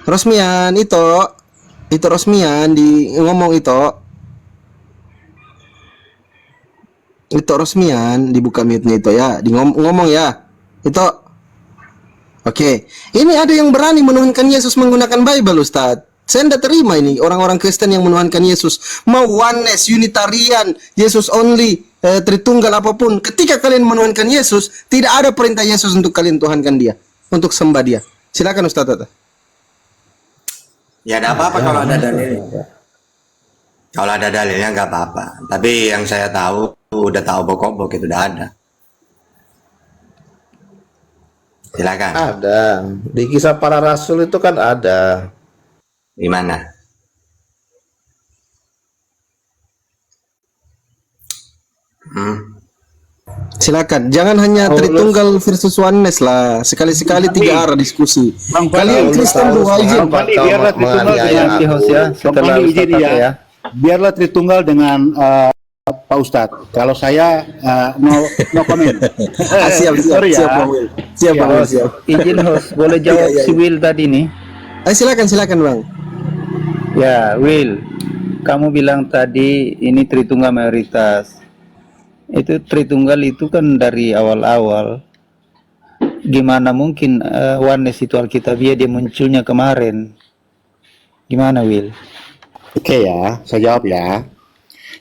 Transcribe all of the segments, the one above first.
Rosmian itu Rosmian di ngomong itu Rosmian dibuka mute-nya itu ya, di ngomong ya. Itu oke. Ini ada yang berani menuhankan Yesus menggunakan Bible, Ustaz. Saya tidak terima ini orang-orang Kristen yang menuhankan Yesus. Mau oneness, Unitarian, Yesus only, Tritunggal apapun. Ketika kalian menuhankan Yesus, tidak ada perintah Yesus untuk kalian tuhankan dia, untuk sembah dia. Silakan Ustaz Tata. Ya, tidak apa-apa kalau ada dalilnya. Kalau ada dalilnya nggak apa-apa. Tapi yang saya tahu, udah tahu bokok-bokok itu udah ada. Silakan. Ada. Di Kisah Para Rasul itu kan ada. Di mana? Silakan, jangan hanya Tritunggal versus oneness lah. Sekali-sekali tiga arah diskusi. Kalian Kristen dua izin. Biarlah Tritunggal dengan biarlah Tritunggal dengan Pak Ustadz. Kalau saya no comment. Siap, Sorry ya. Bang Will. Siap, Bang Will, siap. Izin host, boleh jawab si Will tadi nih? Silakan Bang. Ya, Will, kamu bilang tadi ini Tritunggal mayoritas. Itu Tritunggal itu kan dari awal-awal. Gimana mungkin oneness itu Alkitabiah dia munculnya kemarin? Gimana, Will? Oke ya, saya jawab ya.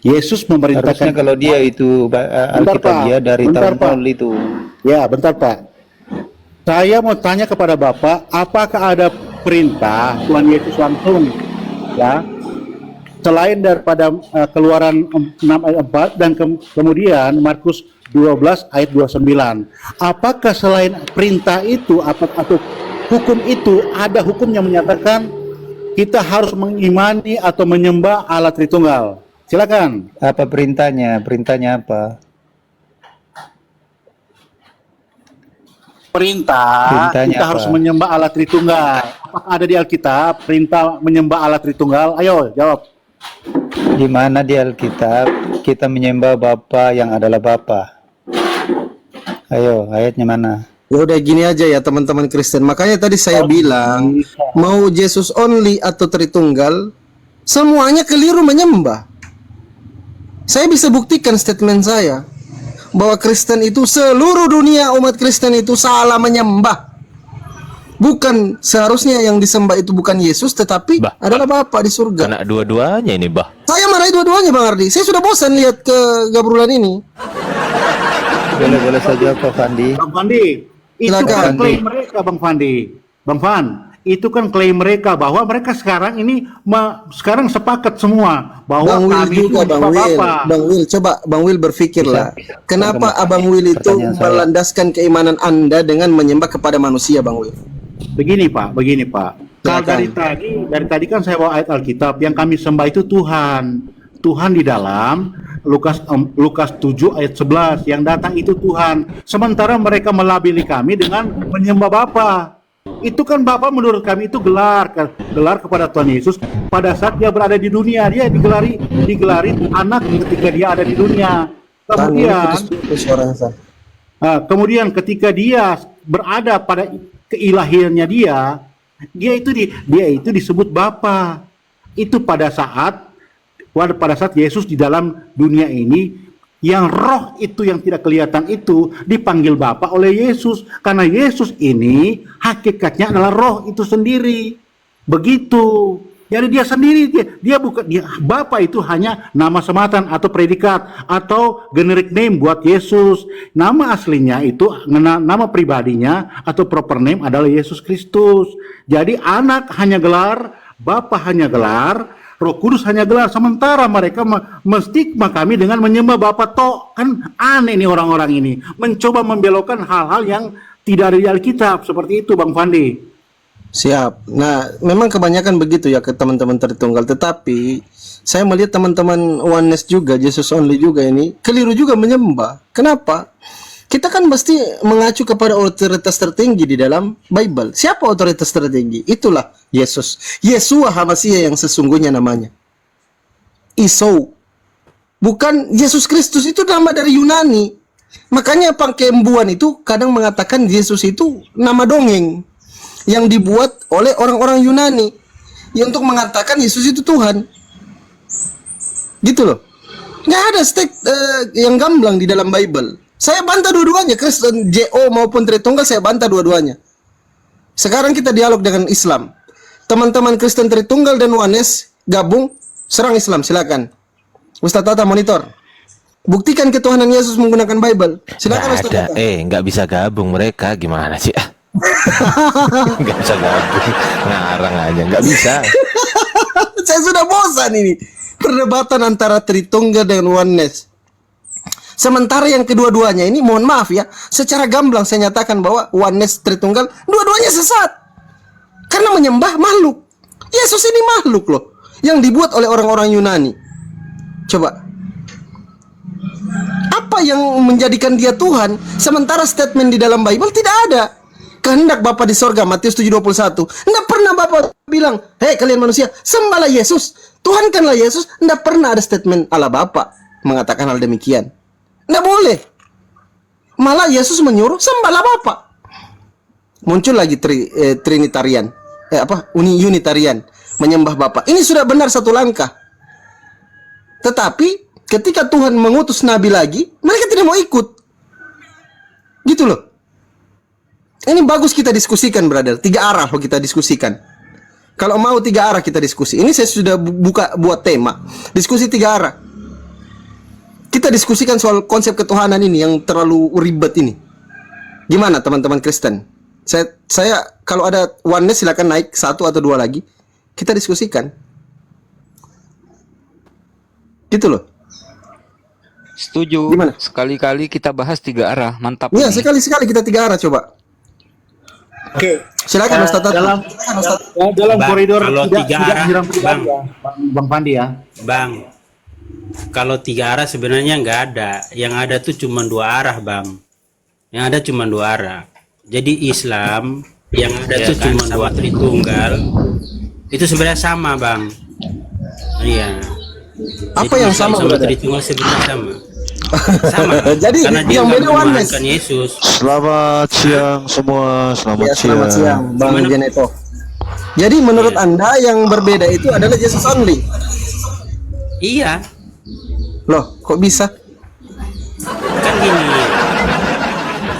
Yesus memerintahkan. Harusnya kalau dia itu Alkitabiah dari tahun lalu itu. Ya, bentar Pak. Saya mau tanya kepada Bapak, apakah ada perintah Tuhan Yesus langsung, ya, selain daripada Keluaran 6 ayat 4 dan kemudian Markus 12 ayat 29. Apakah selain perintah itu atau hukum itu ada hukum yang menyatakan kita harus mengimani atau menyembah Allah Tritunggal? Silakan. Apa perintahnya? Perintahnya apa? Perintahnya kita apa? Harus menyembah Allah Tritunggal. Apakah ada di Alkitab perintah menyembah Allah Tritunggal? Ayo jawab. Di mana di Alkitab kita menyembah Bapa yang adalah Bapa? Ayo, ayatnya mana? Ya udah gini aja ya teman-teman Kristen. Makanya tadi saya bilang mau Yesus only atau Tritunggal, semuanya keliru menyembah. Saya bisa buktikan statement saya bahwa Kristen itu seluruh dunia umat Kristen itu salah menyembah. Bukan seharusnya yang disembah itu bukan Yesus tetapi adalah Bapa di surga. Kena dua-duanya ini, Bah. Saya marahi dua-duanya, Bang Ardi. Saya sudah bosan lihat kegabrulan ini. Boleh saja Pak Fandi. Bang Fandi, itu kan klaim mereka, Bang Fandi. Bang Fan, itu kan klaim mereka bahwa mereka sekarang ini sekarang sepakat semua bahwa Bang Will kami juga, itu Bang Will. Bang Will, coba Bang Will berpikirlah. Kenapa Abang Will itu melandaskan keimanan Anda dengan menyembah kepada manusia, Bang Will? Begini Pak. Kalau dari tadi kan saya bawa ayat Alkitab yang kami sembah itu Tuhan. Tuhan di dalam Lukas 7 ayat 11 yang datang itu Tuhan. Sementara mereka melabeli kami dengan menyembah Bapa. Itu kan Bapa menurut kami itu gelar kepada Tuhan Yesus pada saat dia berada di dunia. Dia digelari anak ketika dia ada di dunia. Kemudian ketika dia berada pada keilahiannya dia itu disebut Bapa. Itu pada saat Yesus di dalam dunia ini, yang roh itu yang tidak kelihatan itu dipanggil Bapa oleh Yesus, karena Yesus ini hakikatnya adalah roh itu sendiri. Begitu. Jadi dia sendiri, Bapa itu hanya nama sematan atau predikat atau generic name buat Yesus. Nama aslinya itu, nama pribadinya atau proper name adalah Yesus Kristus. Jadi anak hanya gelar, Bapa hanya gelar, Roh Kudus hanya gelar. Sementara mereka menstigma kami dengan menyembah Bapa tok. Kan aneh nih orang-orang ini, mencoba membelokkan hal-hal yang tidak ada di Alkitab. Seperti itu Bang Fandi. Siap. Nah, memang kebanyakan begitu ya ke teman-teman Tritunggal. Tetapi saya melihat teman-teman oneness juga, Jesus only juga ini keliru juga menyembah. Kenapa? Kita kan mesti mengacu kepada otoritas tertinggi di dalam Bible. Siapa otoritas tertinggi? Itulah Yesus. Yesua HaMasiah yang sesungguhnya namanya. Isou. Bukan Yesus Kristus, itu nama dari Yunani. Makanya Pangkembuan itu kadang mengatakan Yesus itu nama dongeng. yang dibuat oleh orang-orang Yunani yang untuk mengatakan Yesus itu Tuhan. Gitu loh. Nggak ada yang gamblang di dalam Bible. Saya bantah dua-duanya, Kristen JO maupun Tritunggal saya bantah dua-duanya. Sekarang kita dialog dengan Islam. Teman-teman Kristen Tritunggal dan Oneness gabung serang Islam, silakan. Ustaz Tata monitor. Buktikan ketuhanan Yesus menggunakan Bible. Silakan Nggak Ustaz ada. Tata. Nggak bisa gabung mereka. Gimana sih? Nggak bisa gabung. Ngarang aja. Nggak bisa. Saya sudah bosan ini perdebatan antara Tritunggal dengan Oneness. Sementara yang kedua-duanya ini, mohon maaf ya, secara gamblang saya nyatakan bahwa Oneness Tritunggal dua-duanya sesat karena menyembah makhluk. Yesus ini makhluk loh, yang dibuat oleh orang-orang Yunani. Coba, apa yang menjadikan dia Tuhan sementara statement di dalam Bible tidak ada? Kehendak Bapa di sorga, Matius 7:21. Nggak pernah Bapa bilang, hei kalian manusia, sembahlah Yesus, Tuhankanlah Yesus. Nggak pernah ada statement Allah Bapa mengatakan hal demikian. Nggak boleh. Malah Yesus menyuruh sembahlah Bapa. Muncul lagi Trinitarian, Unitarian, menyembah Bapa. Ini sudah benar satu langkah. Tetapi ketika Tuhan mengutus Nabi lagi, mereka tidak mau ikut. Gitu loh. Ini bagus kita diskusikan, brother. 3 arah loh kita diskusikan. Kalau mau 3 arah kita diskusi. Ini saya sudah buat tema. Diskusi 3 arah. Kita diskusikan soal konsep ketuhanan ini yang terlalu ribet ini. Gimana teman-teman Kristen? Saya kalau ada Oneness silakan naik 1 atau 2 lagi. Kita diskusikan. Gitu loh. Setuju. Gimana? Sekali-kali kita bahas 3 arah. Mantap. Iya, ini. sekali-sekali kita 3 arah coba. Oke. Silakan Ustaz Tata. Dalam Bang, koridor kalau tidak 3 arah, menyerang pribadi Bang. ya, Bang Pandi ya. Bang, kalau 3 arah sebenarnya nggak ada. Yang ada tuh cuma 2 arah, Bang. Yang ada cuma 2 arah. Jadi Islam yang ada tuh cuma 2 Tritunggal. Itu sebenarnya sama, Bang. Iya. Apa Jadi yang Islam sama, sama brother? Tritunggal sebenarnya sama. Sama. Jadi Karena dia yang nggak beda Oneness. menuhankan Yesus. Selamat siang semua, selamat Ya, selamat siang, Bang Gimana? Geneto. Jadi menurut Anda yang berbeda itu adalah Jesus only. Iya. Loh, kok bisa? Kan gini.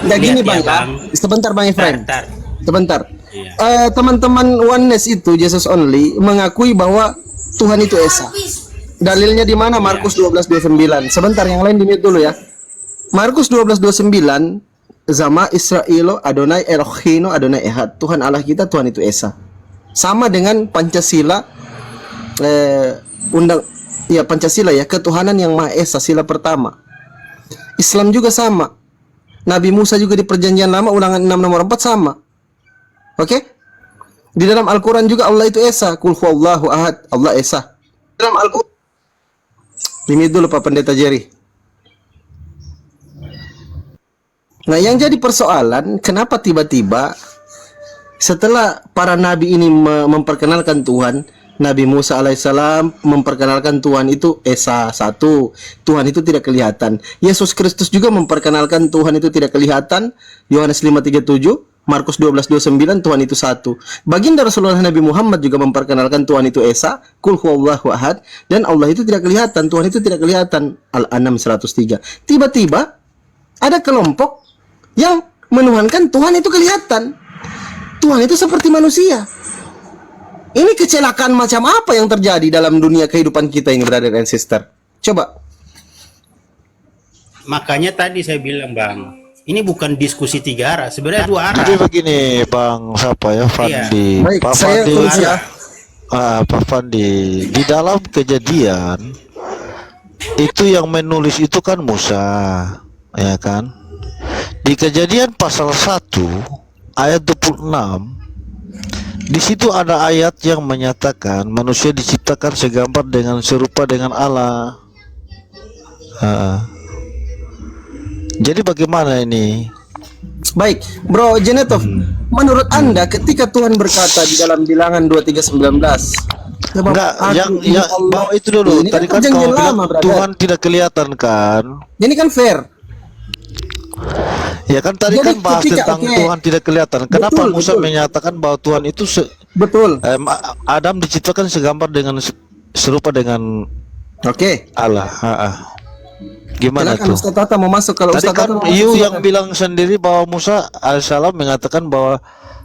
Nggak gini Lihat Bang ya, ya. Bang. Sebentar Bang Efraim. Bentar. Sebentar. Iya. Teman-teman Oneness itu Jesus only mengakui bahwa Tuhan itu Esa. Dalilnya di mana? Markus 12:29. Sebentar, yang lain di-mute dulu ya. Markus 12:29, Zama Israelo Adonai Elohino Adonai Ehad. Tuhan Allah kita, Tuhan itu Esa. Sama dengan Pancasila Pancasila ya, ketuhanan yang Maha Esa, sila pertama. Islam juga sama. Nabi Musa juga di Perjanjian Lama Ulangan 6 nomor 4 sama. Oke? Di dalam Al-Qur'an juga Allah itu Esa, Qul huwallahu ahad, Allah Esa. Dalam Al-Qur'an. Ini dulu Pak Pendeta Jerry. Nah, yang jadi persoalan, kenapa tiba-tiba setelah para nabi ini memperkenalkan Tuhan, Nabi Musa alaihissalam memperkenalkan Tuhan itu Esa satu, Tuhan itu tidak kelihatan. Yesus Kristus juga memperkenalkan Tuhan itu tidak kelihatan, Yohanes 5:37, Markus 12:29, Tuhan itu satu. Baginda Rasulullah Nabi Muhammad juga memperkenalkan Tuhan itu Esa, Qul huwallahu ahad, dan Allah itu tidak kelihatan, Tuhan itu tidak kelihatan, Al-An'am 103. Tiba-tiba ada kelompok yang menuhankan Tuhan itu kelihatan. Tuhan itu seperti manusia. Ini kecelakaan macam apa yang terjadi dalam dunia kehidupan kita ini, brother and sister? Coba. Makanya tadi saya bilang, Bang, ini bukan diskusi 3 arah, sebenarnya 2 arah. Jadi begini Bang, siapa ya, Fandi. Baik, Pak saya Fandi, tulis ya. Pak Fandi, di dalam Kejadian itu yang menulis itu kan Musa, ya kan? Di Kejadian pasal 1 ayat 26, di situ ada ayat yang menyatakan manusia diciptakan segambar dengan serupa dengan Allah. Jadi bagaimana ini? Baik, Bro Genetov, menurut Anda ketika Tuhan berkata di dalam Bilangan 23:19, Enggak, yang bawa itu dulu. Ini Tadi kan perjanjian kau bilang lama, brother. Tuhan tidak kelihatan kan? Ini kan fair. Ya kan tadi Jadi kan bahas ketika- tentang oke. Tuhan tidak kelihatan. Kenapa Betul, Musa betul. menyatakan bahwa Tuhan itu Betul. Adam diciptakan segambar dengan serupa dengan Oke. Allah. Gimana Silakan tuh? Ustaz Tata mau masuk. Kalau Tadi Ustaz kan Tata mau Iu masuk, yang bilang sendiri bahwa Musa alaihissalam mengatakan bahwa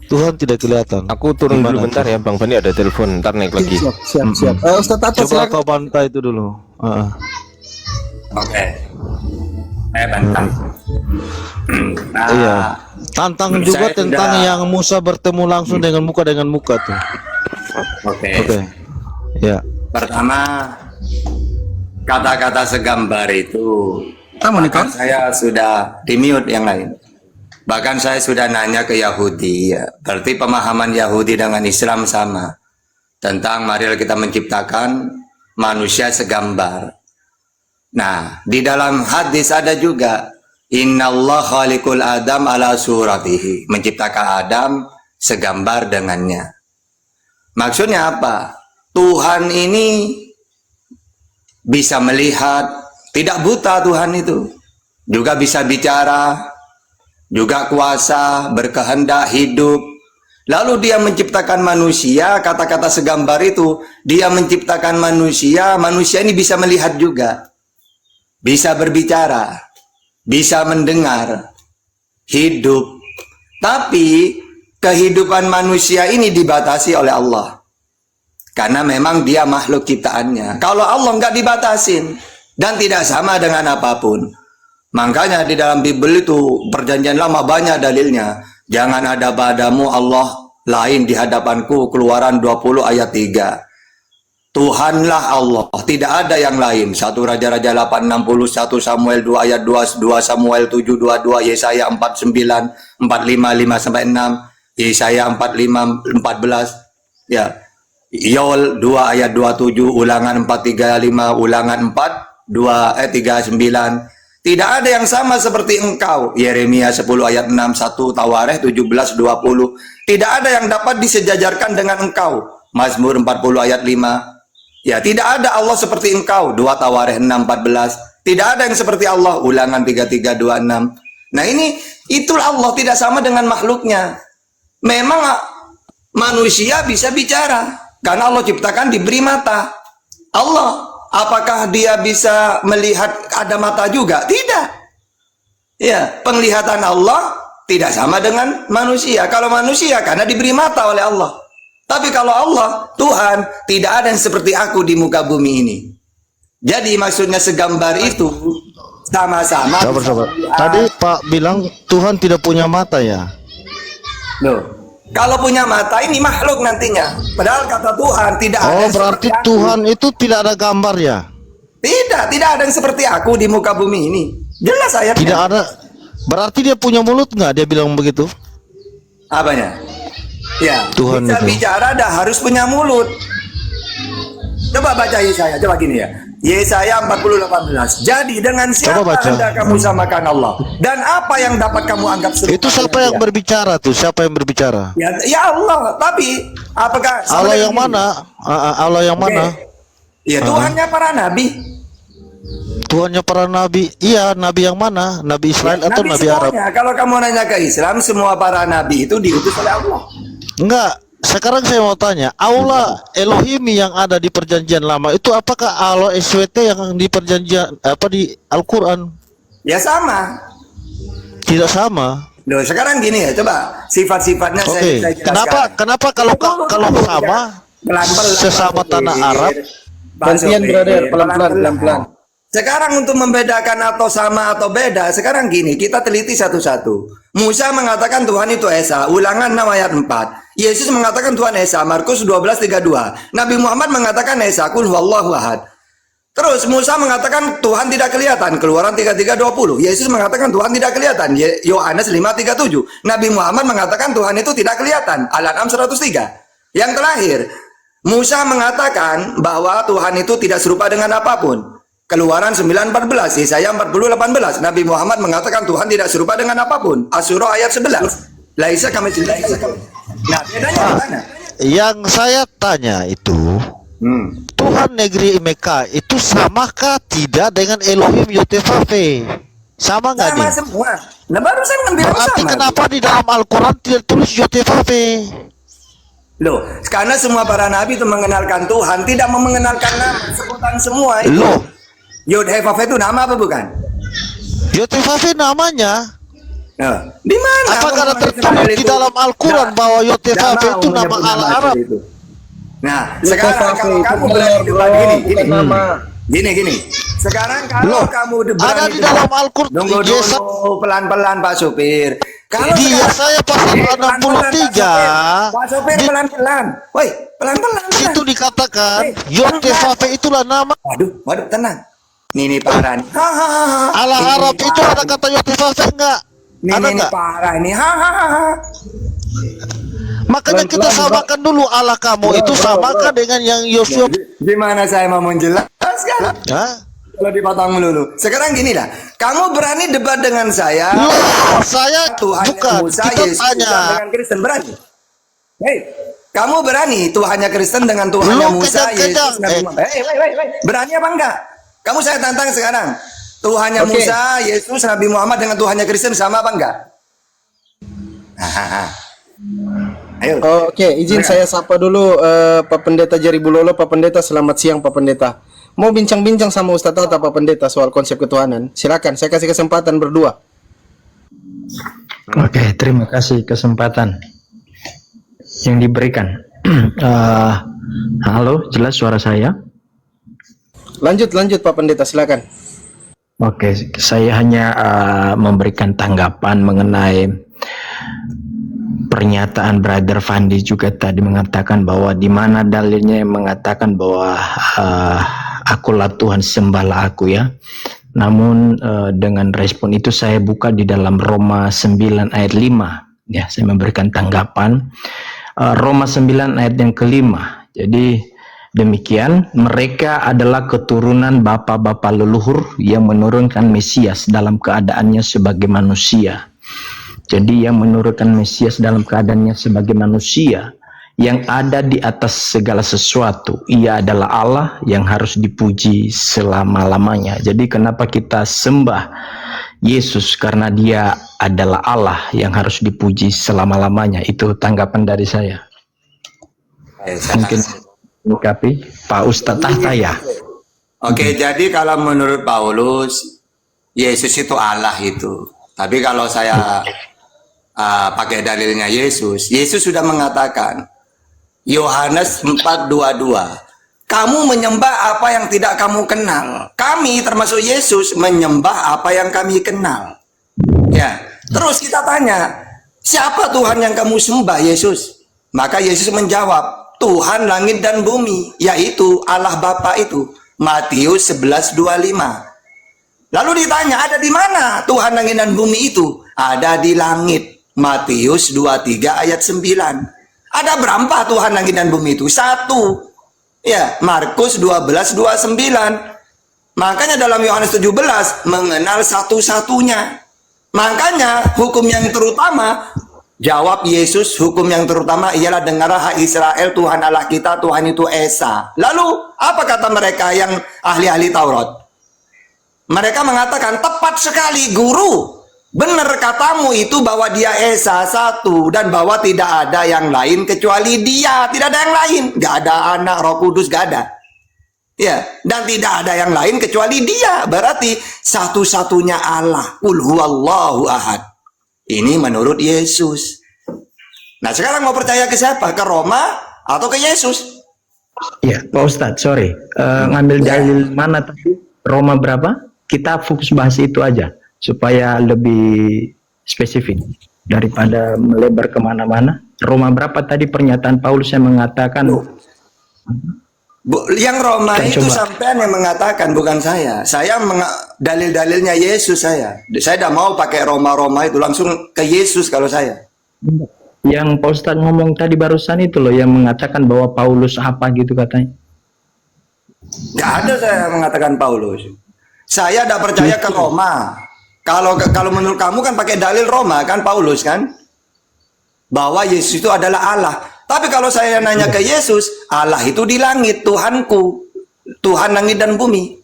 Tuhan tidak kelihatan. Aku turun Gimana dulu bentar tuh? ya Bang Fandi, ada telepon, ntar naik lagi. Siap. Ustaz Tata Coba silakan. kau bantai itu dulu. Oke. Saya bantah. Nah, Iya. Tantang saya juga sudah- tentang yang Musa bertemu langsung dengan muka tuh. Oke. Oke. Ya. Pertama, kata-kata segambar itu Kamu nih kan? saya sudah di mute yang lain. Bahkan saya sudah nanya ke Yahudi, ya. Berarti pemahaman Yahudi dengan Islam sama. Tentang marilah kita menciptakan manusia segambar. Nah, di dalam hadis ada juga Innallah khaliqul Adam ala suratihi, menciptakan Adam segambar dengannya. Maksudnya apa? Tuhan ini bisa melihat, tidak buta Tuhan itu. Juga bisa bicara, juga kuasa, berkehendak, hidup. Lalu dia menciptakan manusia, kata-kata segambar itu, dia menciptakan manusia, manusia ini bisa melihat juga. Bisa berbicara, bisa mendengar, hidup. Tapi kehidupan manusia ini dibatasi oleh Allah. Karena memang dia makhluk ciptaannya. Kalau Allah nggak dibatasin dan tidak sama dengan apapun. Makanya di dalam Bible itu perjanjian lama banyak dalilnya. Jangan ada padamu Allah lain di hadapanku. Keluaran 20 ayat 3. Tuhanlah Allah, tidak ada yang lain. 1 Raja-Raja 8:60, 1 Samuel 2 ayat 2, 2 Samuel 7:22, Yesaya 49, 45, 5-6, Yesaya 45, 14, ya. Yol 2 ayat 27, Ulangan 4:35, Ulangan 39. Tidak ada yang sama seperti engkau. Yeremia 10 ayat 6, 1 Tawarikh 17:20. Tidak ada yang dapat disejajarkan dengan engkau. Mazmur 40 ayat 5. Ya, tidak ada Allah seperti engkau. 2 Tawarikh 6:14. Tidak ada yang seperti Allah. Ulangan 33:26. Nah, itulah Allah, tidak sama dengan makhluknya. Memang manusia bisa bicara karena Allah ciptakan diberi mata. Allah, apakah dia bisa melihat, ada mata juga? Tidak. Ya, penglihatan Allah tidak sama dengan manusia. Kalau manusia karena diberi mata oleh Allah. Tapi kalau Allah, Tuhan, tidak ada yang seperti aku di muka bumi ini. Jadi maksudnya segambar itu sama-sama. Sabar. Tadi Pak bilang Tuhan tidak punya mata ya. Loh, kalau punya mata ini makhluk nantinya. Padahal kata Tuhan tidak ada. Oh, yang berarti seperti aku. Tuhan itu tidak ada gambar ya? Tidak ada yang seperti aku di muka bumi ini. Jelas ayatnya. Tidak ada. Berarti dia punya mulut nggak? Dia bilang begitu. Apanya? Ya, Tuhan bisa itu. bicara dah harus punya mulut. Coba baca Yesaya, coba gini ya. Yesaya 40:18. Jadi dengan siapa baca. hendak kamu samakan Allah? Dan apa yang dapat kamu anggap serupa Itu siapa dengan yang Dia? berbicara tuh? Siapa yang berbicara? Ya Allah, tapi apakah sama Allah dengan yang ini? mana? Allah yang Oke. mana? Ya Tuhannya para nabi. Tuhannya para nabi. Iya, nabi yang mana? Nabi Israel atau nabi Arab? semuanya. Kalau kamu nanya ke Islam, semua para nabi itu diutus oleh Allah. Enggak. Sekarang saya mau tanya, Allah Elohim yang ada di perjanjian lama itu apakah Allah SWT yang di perjanjian di Al-Qur'an? Ya sama. Tidak sama. Loh, sekarang gini ya, coba sifat-sifatnya Oke. saya jelaskan. Kenapa kalau sama Pelan-pelan, sesama Pak tanah Sopir. Arab? Pak Gantian, Sopir, brother, pelan-pelan. Sekarang untuk membedakan atau sama atau beda, sekarang gini, kita teliti satu-satu. Musa mengatakan Tuhan itu Esa, Ulangan 6 ayat 4. Yesus mengatakan Tuhan Esa, Markus 12:32. Nabi Muhammad mengatakan Esa, Qul huwallahu ahad. Terus Musa mengatakan Tuhan tidak kelihatan, Keluaran 33:20. Yesus mengatakan Tuhan tidak kelihatan, Yohanes 5:37. Nabi Muhammad mengatakan Tuhan itu tidak kelihatan, Al-An'am 103. Yang terakhir, Musa mengatakan bahwa Tuhan itu tidak serupa dengan apapun. Keluaran 9:14, Yesaya 40:18. Nabi Muhammad mengatakan Tuhan tidak serupa dengan apapun. Asyura ayat 11. Laisa kami laisa kami. Nah, bedanya di mana? Yang saya tanya itu, Tuhan negeri Mekah itu samakah tidak dengan Elohim Yotevave? Sama nggak Sama nih? semua. Nah barusan kan bilang Berarti sama. kenapa di dalam Al-Quran tidak tulis Yotefafe? Loh, karena semua para nabi itu mengenalkan Tuhan, tidak mengenalkan nama, sebutan semua itu. Loh, Yod He Vav He itu nama apa bukan? Yotefafe namanya. Nah, di mana? Apa kamu karena menulis tertulis Israel di itu? dalam Al-Quran Nggak- bahwa nggak Yotefafe mau itu nama menyebut nama Arab? itu. Nah, sekarang Yotefafe kalau itu kamu benar, berani debat bro, gini, bukan nama. gini. Sekarang kalau Loh, kamu ada berani di debat, dalam Al-Quran. tunggu Yes, dulu pelan-pelan Pak Supir. Kalau Dia sekarang- saya pasal pelan-pelan, 63 Pak Supir di pelan-pelan. Woi, pelan-pelan. situ dikatakan Eh, Yotefafe itulah nama. Waduh, tenang. Ini parah nih. Hahaha. Ala Ini Arab itu parah ada nih. kata Yotefafe enggak? Ada Ini enggak? parah ini. Hahaha. Makanya kita samakan dulu ala kamu itu samakan dengan yang Yosua. Gimana saya mau menjelaskan? Hah? Kalau dipotong dulu. Sekarang gini lah. Kamu berani debat dengan saya? Loh, saya Tuhan bukan. Musa, Kita Yesus tanya. dengan Kristen berani? Hei, kamu berani Tuhannya Kristen dengan Tuhannya Lu Musa, kejang-kejang. Yesus, Nabi Muhammad? Hei. Berani apa enggak? Kamu saya tantang sekarang. Tuhannya Oke. Musa, Yesus, Nabi Muhammad dengan Tuhannya Kristen sama apa enggak? Ayo. Oke, izin saya sapa dulu Pak Pendeta Jaribulolo. Pak Pendeta, selamat siang Pak Pendeta. Mau bincang-bincang sama Ustadz Tata Pak Pendeta soal konsep ketuhanan? Silakan, saya kasih kesempatan berdua. Oke, terima kasih kesempatan yang diberikan. Halo, jelas suara saya? Lanjut Pak Pendeta, silakan. Oke, saya hanya memberikan tanggapan mengenai pernyataan Brother Fandi juga tadi mengatakan bahwa di mana dalilnya yang mengatakan bahwa akulah Tuhan, sembahlah aku ya. Namun dengan respon itu saya buka di dalam Roma 9 ayat 5 ya, saya memberikan tanggapan Roma 9 ayat yang kelima. Jadi demikian, mereka adalah keturunan bapa-bapa leluhur yang menurunkan Mesias dalam keadaannya sebagai manusia. Jadi yang menurunkan Mesias dalam keadaannya sebagai manusia yang ada di atas segala sesuatu, ia adalah Allah yang harus dipuji selama-lamanya. Jadi kenapa kita sembah Yesus? Karena dia adalah Allah yang harus dipuji selama-lamanya. Itu tanggapan dari saya. Mungkin menyikapi Pak Ustadz Tahta ya. Oke, jadi kalau menurut Paulus, Yesus itu Allah itu. Tapi kalau saya pakai dalilnya Yesus sudah mengatakan, Yohanes 4:22, kamu menyembah apa yang tidak kamu kenal. Kami termasuk Yesus menyembah apa yang kami kenal. Ya, terus kita tanya, siapa Tuhan yang kamu sembah, Yesus? Maka Yesus menjawab, Tuhan langit dan bumi, yaitu Allah Bapa itu. Matius 11:25. Lalu ditanya, ada di mana Tuhan langit dan bumi itu? Ada di langit. Matius 23 ayat 9. Ada berapa Tuhan langit dan bumi itu? 1. Ya, Markus 12:29. Makanya dalam Yohanes 17 mengenal satu-satunya. Makanya hukum yang terutama, jawab Yesus, hukum yang terutama ialah dengarlah hai Israel, Tuhan Allah kita, Tuhan itu Esa. Lalu apa kata mereka yang ahli-ahli Taurat? Mereka mengatakan, tepat sekali guru, benar katamu itu bahwa dia Esa satu, dan bahwa tidak ada yang lain kecuali dia. Tidak ada yang lain, gak ada anak, Roh Kudus, gak ada. Ya, dan tidak ada yang lain kecuali dia. Berarti satu-satunya Allah, Qul huwallahu ahad. Ini menurut Yesus. Nah sekarang mau percaya ke siapa? Ke Roma atau ke Yesus? Ya, Pak Ustadz, sorry. Ngambil dalil mana tadi? Roma berapa? Kita fokus bahas itu aja, supaya lebih spesifik daripada melebar kemana-mana. Roma berapa tadi pernyataan Paulus yang mengatakan? Yang Roma Kita itu coba. sampean yang mengatakan, bukan saya. Saya dalil-dalilnya Yesus saya. Saya tidak mau pakai Roma-Roma itu, langsung ke Yesus kalau saya. Yang Pak Ustadz ngomong tadi barusan itu loh, yang mengatakan bahwa Paulus apa gitu katanya. Nggak ada saya mengatakan Paulus. Saya tidak percaya ke Roma. Kalau menurut kamu kan pakai dalil Roma kan, Paulus kan, bahwa Yesus itu adalah Allah. Tapi kalau saya nanya ke Yesus, Allah itu di langit, Tuhanku, Tuhan langit dan bumi.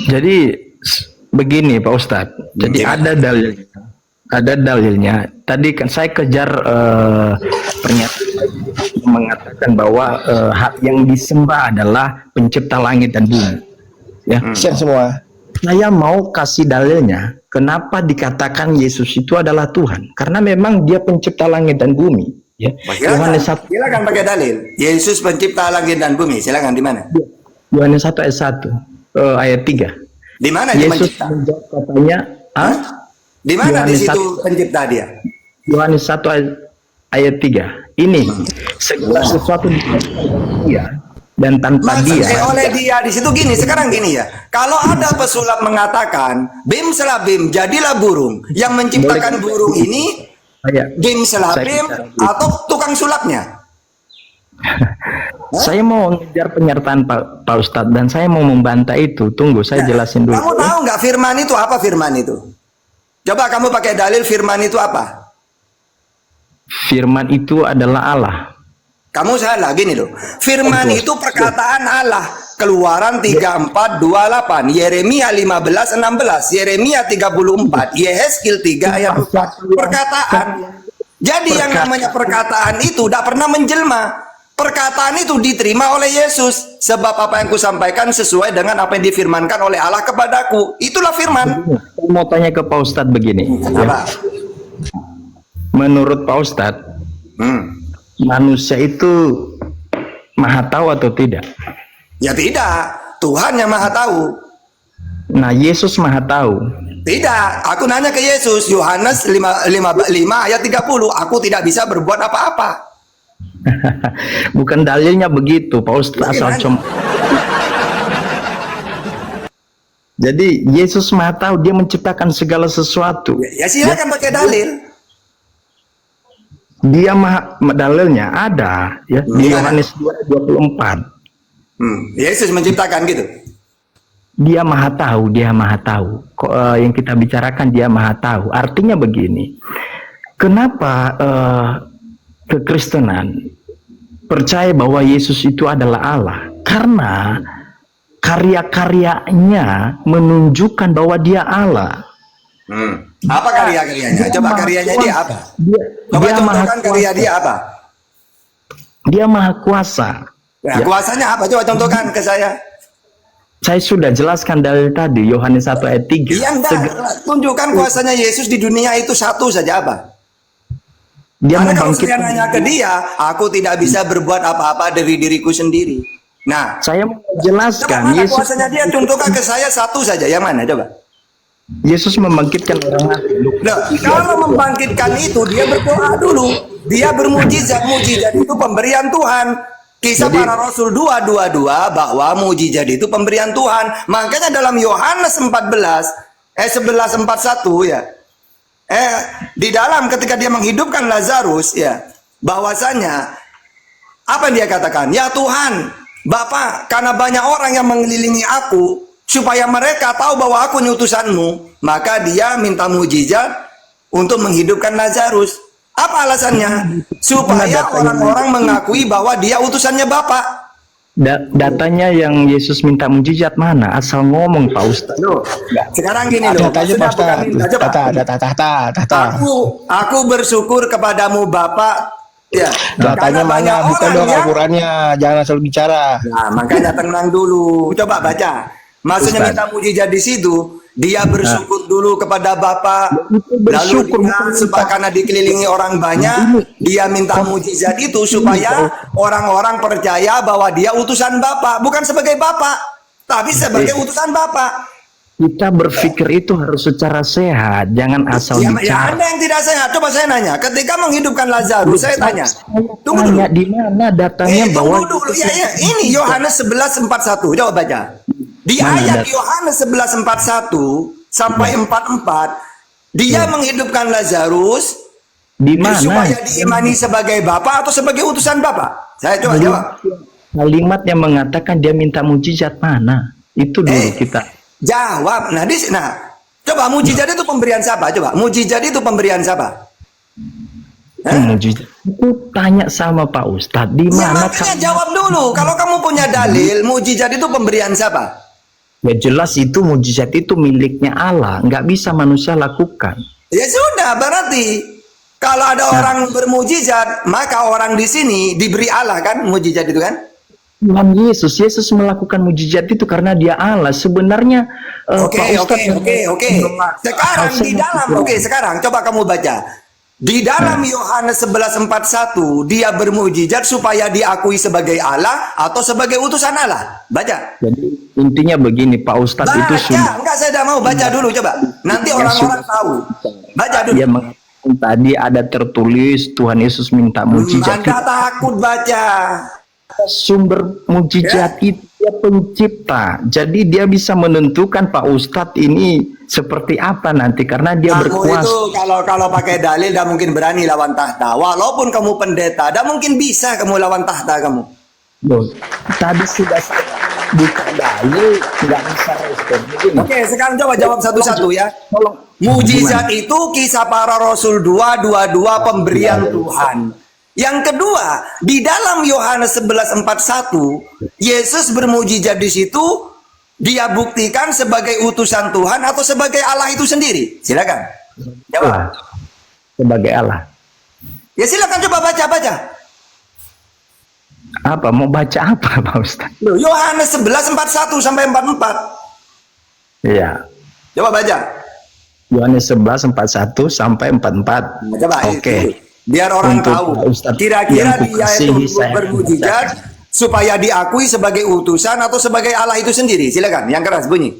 Jadi begini Pak Ustadz. Jadi ada dalilnya. Tadi kan saya kejar pernyataan yang mengatakan bahwa hak yang disembah adalah pencipta langit dan bumi. Ya. Share semua. Saya mau kasih dalilnya. Kenapa dikatakan Yesus itu adalah Tuhan? Karena memang Dia pencipta langit dan bumi. Ya. Yohanes 1. Silakan pakai dalil. Yesus pencipta langit dan bumi. Silakan di mana? Yohanes 1 ayat 1 ayat 3. Di mana dia Yesus pencipta? menjawab katanya, Di mana di Yohanes situ 1. pencipta dia? Yohanes 1 ayat 3. Ini segala sesuatu diciptakan Dia dan tanpa Dia. Oleh dia di situ gini. Sekarang gini ya. Kalau ada pesulap mengatakan bim selabim jadilah burung, yang menciptakan burung ini bim selabim atau tukang sulapnya? Saya mau ngejar penyertaan Pak Ustadz dan saya mau membantah itu. Tunggu, saya jelasin dulu. Kamu tahu nggak firman itu apa? Firman itu, coba kamu pakai dalil firman itu apa? Firman itu adalah Allah. Kamu salah gini loh. Firman itu perkataan Allah. Keluaran 34:28, Yeremia 15:16, Yeremia 34, Yehezkiel 3 ayat 4. Perkataan. Jadi yang namanya perkataan itu tidak pernah menjelma. Perkataan itu diterima oleh Yesus. Sebab apa yang kusampaikan sesuai dengan apa yang difirmankan oleh Allah kepadaku. Itulah firman. Saya mau tanya ke Pak Ustadz begini. Ya. Menurut Pak Ustadz, manusia itu maha tahu atau tidak? Ya tidak. Tuhan yang maha tahu. Nah, Yesus maha tahu. Tidak. Aku nanya ke Yesus. Yohanes 5 ayat 30. Aku tidak bisa berbuat apa-apa. Bukan dalilnya begitu, Pak Ustadz. Asal cuma. Jadi Yesus maha tahu, Dia menciptakan segala sesuatu. Ya silakan pakai dalil. Dia maha, dalilnya ada ya di Yohanes 2:24. Yesus menciptakan gitu. Dia maha tahu, Dia maha tahu. Yang kita bicarakan Dia maha tahu. Artinya begini. Kenapa kekristenan percaya bahwa Yesus itu adalah Allah? Karena karya-karyanya menunjukkan bahwa Dia Allah. Apa karya-karyanya? Coba karyanya dia apa? Coba Dia contohkan karya dia apa? Dia maha kuasa. Ya, kuasanya apa? Coba contohkan ke saya. Saya sudah jelaskan dari tadi Yohanes 1 ayat 3. Iya, tunjukkan kuasanya Yesus di dunia itu satu saja apa? Dia Karena kalau saya membangkitkan. nanya ke dia, aku tidak bisa berbuat apa-apa dari diriku sendiri. Nah, Saya mau coba jelaskan mana Yesus. kuasanya dia? Contohkan ke saya satu saja. Yang mana? Coba. Yesus membangkitkan orang mati. Nah, kalau membangkitkan itu dia berdoa dulu. Dia bermujizat. Mujizat itu pemberian Tuhan. Kisah para Rasul 2:22 bahwa mujizat itu pemberian Tuhan. Makanya dalam Yohanes 11:41 ya. Di dalam ketika dia menghidupkan Lazarus ya, bahwasanya apa yang dia katakan? Ya Tuhan, Bapa, karena banyak orang yang mengelilingi aku, supaya mereka tahu bahwa aku utusanmu, maka dia minta mujizat untuk menghidupkan Lazarus. Apa alasannya? Supaya orang-orang mengakui bahwa dia utusannya Bapa. Datanya yang Yesus minta mujizat mana? Asal ngomong Pak Ustaz. Sekarang gini loh. Maksudnya bukan minta, coba. Aku bersyukur kepadamu Bapa. Ya. Datanya mana? Bukan dong Al-Qurannya. Jangan asal bicara. Nah, makanya tenang dulu. Coba baca. Maksudnya minta mujizat di situ. Dia bersyukur dulu kepada Bapa, lalu dia karena dikelilingi orang banyak, dia minta mujizat itu supaya orang-orang percaya bahwa dia utusan Bapa, bukan sebagai Bapa, tapi sebagai utusan Bapa. Kita berpikir itu harus secara sehat, jangan asal Ya, bicara. Anda yang tidak sehat. Coba saya nanya, ketika menghidupkan Lazarus, saya tanya, tunggu dulu. Di mana datanya bahwa Tunggu dulu. Ya, ini Yohanes 11:41. Coba baca. Di ayat Yohanes 11:41 sampai 44, dia menghidupkan Lazarus di mana? Supaya diimani sebagai Bapa atau sebagai utusan Bapa? Saya coba jawab. Kalimat yang mengatakan dia minta mujizat mana? Itu dulu kita jawab. Coba mujizat itu pemberian siapa? Coba mujizat itu pemberian siapa? Mujizat itu tanya sama Pak Ustadz di mana? Makanya jawab dulu. Kalau kamu punya dalil, mujizat itu pemberian siapa? Ya jelas itu mujizat itu miliknya Allah, nggak bisa manusia lakukan. Ya sudah, berarti kalau ada orang bermujizat, maka orang di sini diberi Allah kan, mujizat itu kan? Tuhan Yesus melakukan mujizat itu karena dia Allah. Sebenarnya Pak Ustadz, Oke. Sekarang di dalam, sekarang coba kamu baca. Di dalam Yohanes 11:41, dia bermujizat supaya diakui sebagai Allah atau sebagai utusan Allah. Baca. jadi intinya begini Pak Ustadz itu sudah Enggak, saya tidak mau baca dulu, coba. Nanti orang-orang tahu. Baca dulu. dia mengatakan tadi ada tertulis Tuhan Yesus minta mujizat. Anda takut baca. Sumber mujizat itu dia pencipta. Jadi dia bisa menentukan Pak Ustadz ini seperti apa nanti karena dia Kamu berkuasa. itu kalau pakai dalil tidak mungkin berani lawan tahta. Walaupun kamu pendeta, tidak mungkin bisa kamu lawan tahta kamu. Loh, tadi sudah saya buka dalil, nggak bisa respon. Begini. Oke, sekarang coba jawab satu-satu ya. Tolong. Mujizat itu kisah para Rasul 2:22 pemberian Tuhan. Yang kedua, di dalam Yohanes 11:41, Yesus bermujizat di situ, dia buktikan sebagai utusan Tuhan atau sebagai Allah itu sendiri. Silakan. Jawab. Sebagai Allah. Ya silakan coba baca. Apa mau baca apa Pak Ustadz? Loh, Yohanes 11:41 sampai 44. Iya. Coba baca. Yohanes 11:41 sampai 44. Coba. Oke. Biar orang Untuk tahu. Ustadz Kira-kira yang dia kukasihi, itu saya bermujizat supaya diakui sebagai utusan atau sebagai Allah itu sendiri. Silakan. Yang keras bunyi.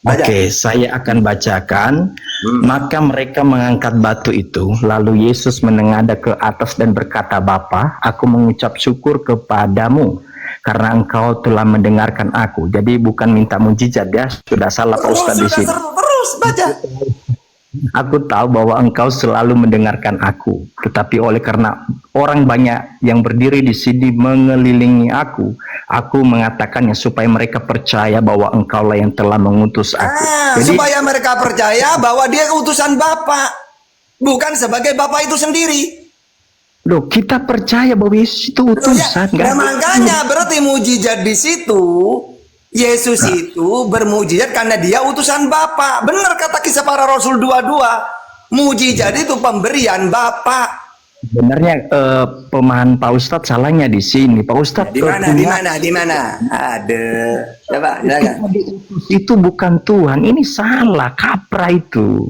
Baca. Oke, saya akan bacakan. Maka mereka mengangkat batu itu, lalu Yesus menengadah ke atas dan berkata, Bapa, aku mengucap syukur kepadamu karena engkau telah mendengarkan aku. Jadi bukan minta mujizat ya, sudah salah Pak Ustadz di sini. Terus baca. Aku tahu bahwa engkau selalu mendengarkan aku, tetapi oleh karena orang banyak yang berdiri di sini mengelilingi aku mengatakannya supaya mereka percaya bahwa engkaulah yang telah mengutus aku. Jadi, supaya mereka percaya bahwa dia utusan Bapa, bukan sebagai Bapa itu sendiri. loh, kita percaya bahwa Yesus itu utusan. Nah, makanya berarti mujizat di situ. Yesus itu bermujizat karena dia utusan Bapa. Benar kata kisah para Rasul 22. Mujizat itu pemberian Bapa. Sebenarnya pemahaman Pak Ustadz salahnya di sini. Pak Ustadz Di mana? Ada. Coba, silakan. Itu bukan Tuhan. Ini salah, kaprah itu.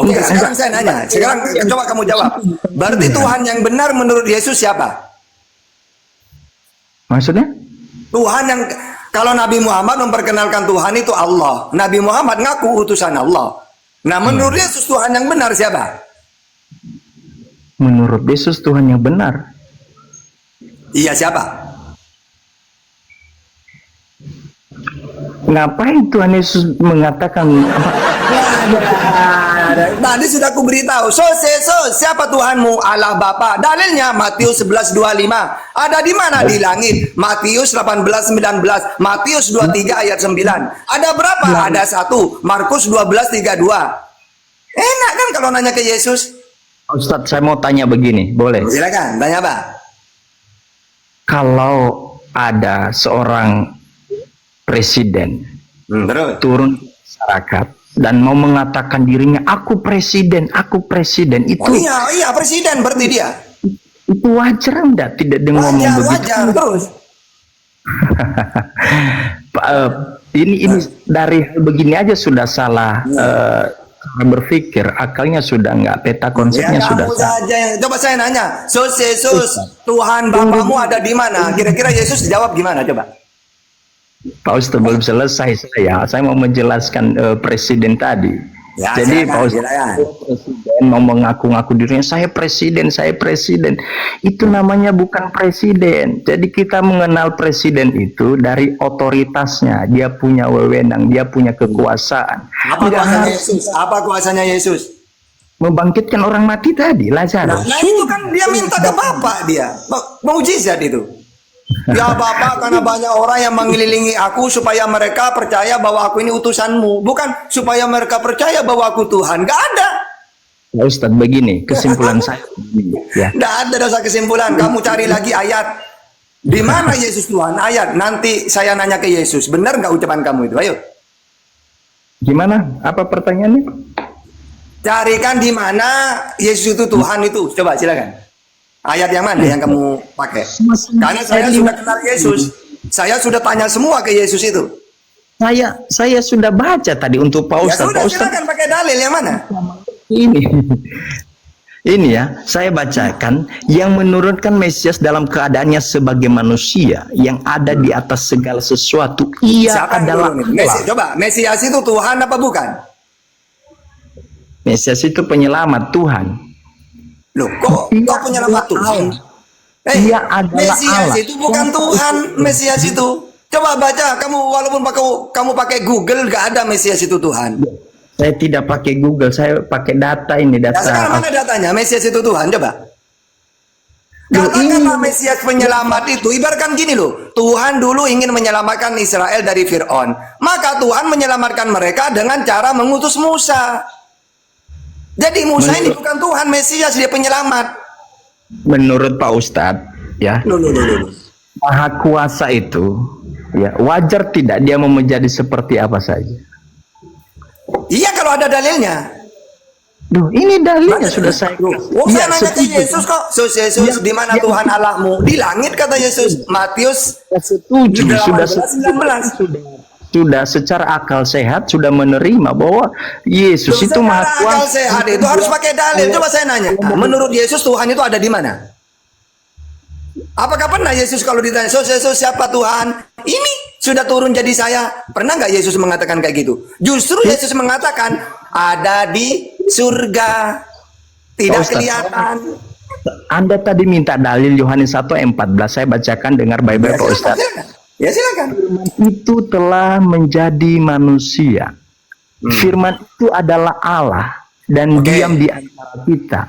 Oke, sekarang saya nanya. Sekarang coba kamu jawab. Berarti Tuhan yang benar menurut Yesus siapa? Maksudnya? Tuhan yang, kalau Nabi Muhammad memperkenalkan Tuhan itu Allah. Nabi Muhammad ngaku utusan Allah. Nah, menurut Yesus Tuhan yang benar siapa? Menurut Yesus Tuhan yang benar. Iya, siapa? Ngapain Tuhan Yesus mengatakan Tadi sudah aku beritahu. Siapa Tuhanmu? Allah Bapa. Dalilnya Matius 11:25. Ada di mana? Di langit. Matius 18:19. Matius 23 ayat 9. Ada berapa? Ada 1. Markus 12:32. Enak kan kalau nanya ke Yesus? Ustadz, saya mau tanya begini, boleh? Silakan, tanya apa? Kalau ada seorang presiden Terus? turun ke masyarakat dan mau mengatakan dirinya aku presiden itu Oh iya presiden berarti dia. itu wajar enggak? Tidak dengan ngomong begitu. Wajar terus. Ini dari hal begini aja sudah salah. Cara berpikir, akalnya sudah enggak, peta konsepnya sudah salah. Saja yang, coba saya nanya, Yesus, Tuhan Bapamu ada di mana? Kira-kira Yesus jawab gimana coba? Pak Ustadz belum selesai saya mau menjelaskan presiden tadi. Ya, jadi silakan, Pak Ustadz presiden mau mengaku-ngaku dirinya saya presiden. Itu namanya bukan presiden. Jadi kita mengenal presiden itu dari otoritasnya. Dia punya wewenang, dia punya kekuasaan. Apa kuasanya Yesus? Apa kuasanya Yesus? Membangkitkan orang mati tadi, Lazarus. Nah itu kan dia minta ke Bapa dia. Mujizat itu. Ya Bapa, karena banyak orang yang mengelilingi aku supaya mereka percaya bahwa aku ini utusanmu. Bukan supaya mereka percaya bahwa aku Tuhan. Gak ada. Pak Ustadz begini, kesimpulan saya begini, ya. Gak ada dosa kesimpulan. Kamu cari lagi ayat. Di mana Yesus Tuhan? Ayat. Nanti saya nanya ke Yesus. Benar gak ucapan kamu itu? Ayo. Gimana? Apa pertanyaannya? Carikan di mana Yesus itu Tuhan itu. Coba silakan. Ayat yang mana yang kamu pakai? Karena saya sudah kenal Yesus. Saya sudah tanya semua ke Yesus itu. Saya sudah baca tadi untuk Pak Ya Ustadz. sudah, Pak Ustadz, silakan pakai dalil yang mana? ini ya, saya bacakan yang menurunkan Mesias dalam keadaannya sebagai manusia yang ada di atas segala sesuatu. Ia Siapa yang adalah turunin? Coba, Mesias itu Tuhan apa bukan? Mesias itu penyelamat Tuhan. Loh, kok penyelamat Tuhan? Ia adalah Mesias Allah. itu bukan Tuhan, Mesias itu. Coba baca, kamu walaupun kamu pakai Google, gak ada Mesias itu Tuhan. Saya tidak pakai Google, saya pakai data ini, Nah, data. sekarang mana datanya? Mesias itu Tuhan, coba. Kata-kata Mesias penyelamat itu, ibaratkan gini loh. Tuhan dulu ingin menyelamatkan Israel dari Fir'aun. Maka Tuhan menyelamatkan mereka dengan cara mengutus Musa. Jadi Musa ini bukan Tuhan, Mesias, dia penyelamat. Menurut Pak Ustadz, ya, Maha Kuasa itu, ya, wajar tidak dia mau menjadi seperti apa saja. Iya, kalau ada dalilnya. Duh, ini dalilnya sudah saya. Saya nanya ke Yesus kok. Yesus, di mana Tuhan Allahmu? Di langit, kata Yesus. Matius setuju, 18, 19. sudah secara akal sehat sudah menerima bahwa Yesus itu Maha Akal Kuasa. sehat itu harus pakai dalil. Coba saya nanya, menurut Yesus Tuhan itu ada di mana? Apakah pernah Yesus kalau ditanya, Yesus siapa Tuhan? Ini sudah turun jadi saya. Pernah nggak Yesus mengatakan kayak gitu? Justru Yesus mengatakan ada di surga, tidak kelihatan. Anda tadi minta dalil Yohanes 1:14, saya bacakan dengar baik-baik Pak Ustaz. Ya silakan. Firman itu telah menjadi manusia. Firman itu adalah Allah dan diam di antara kita.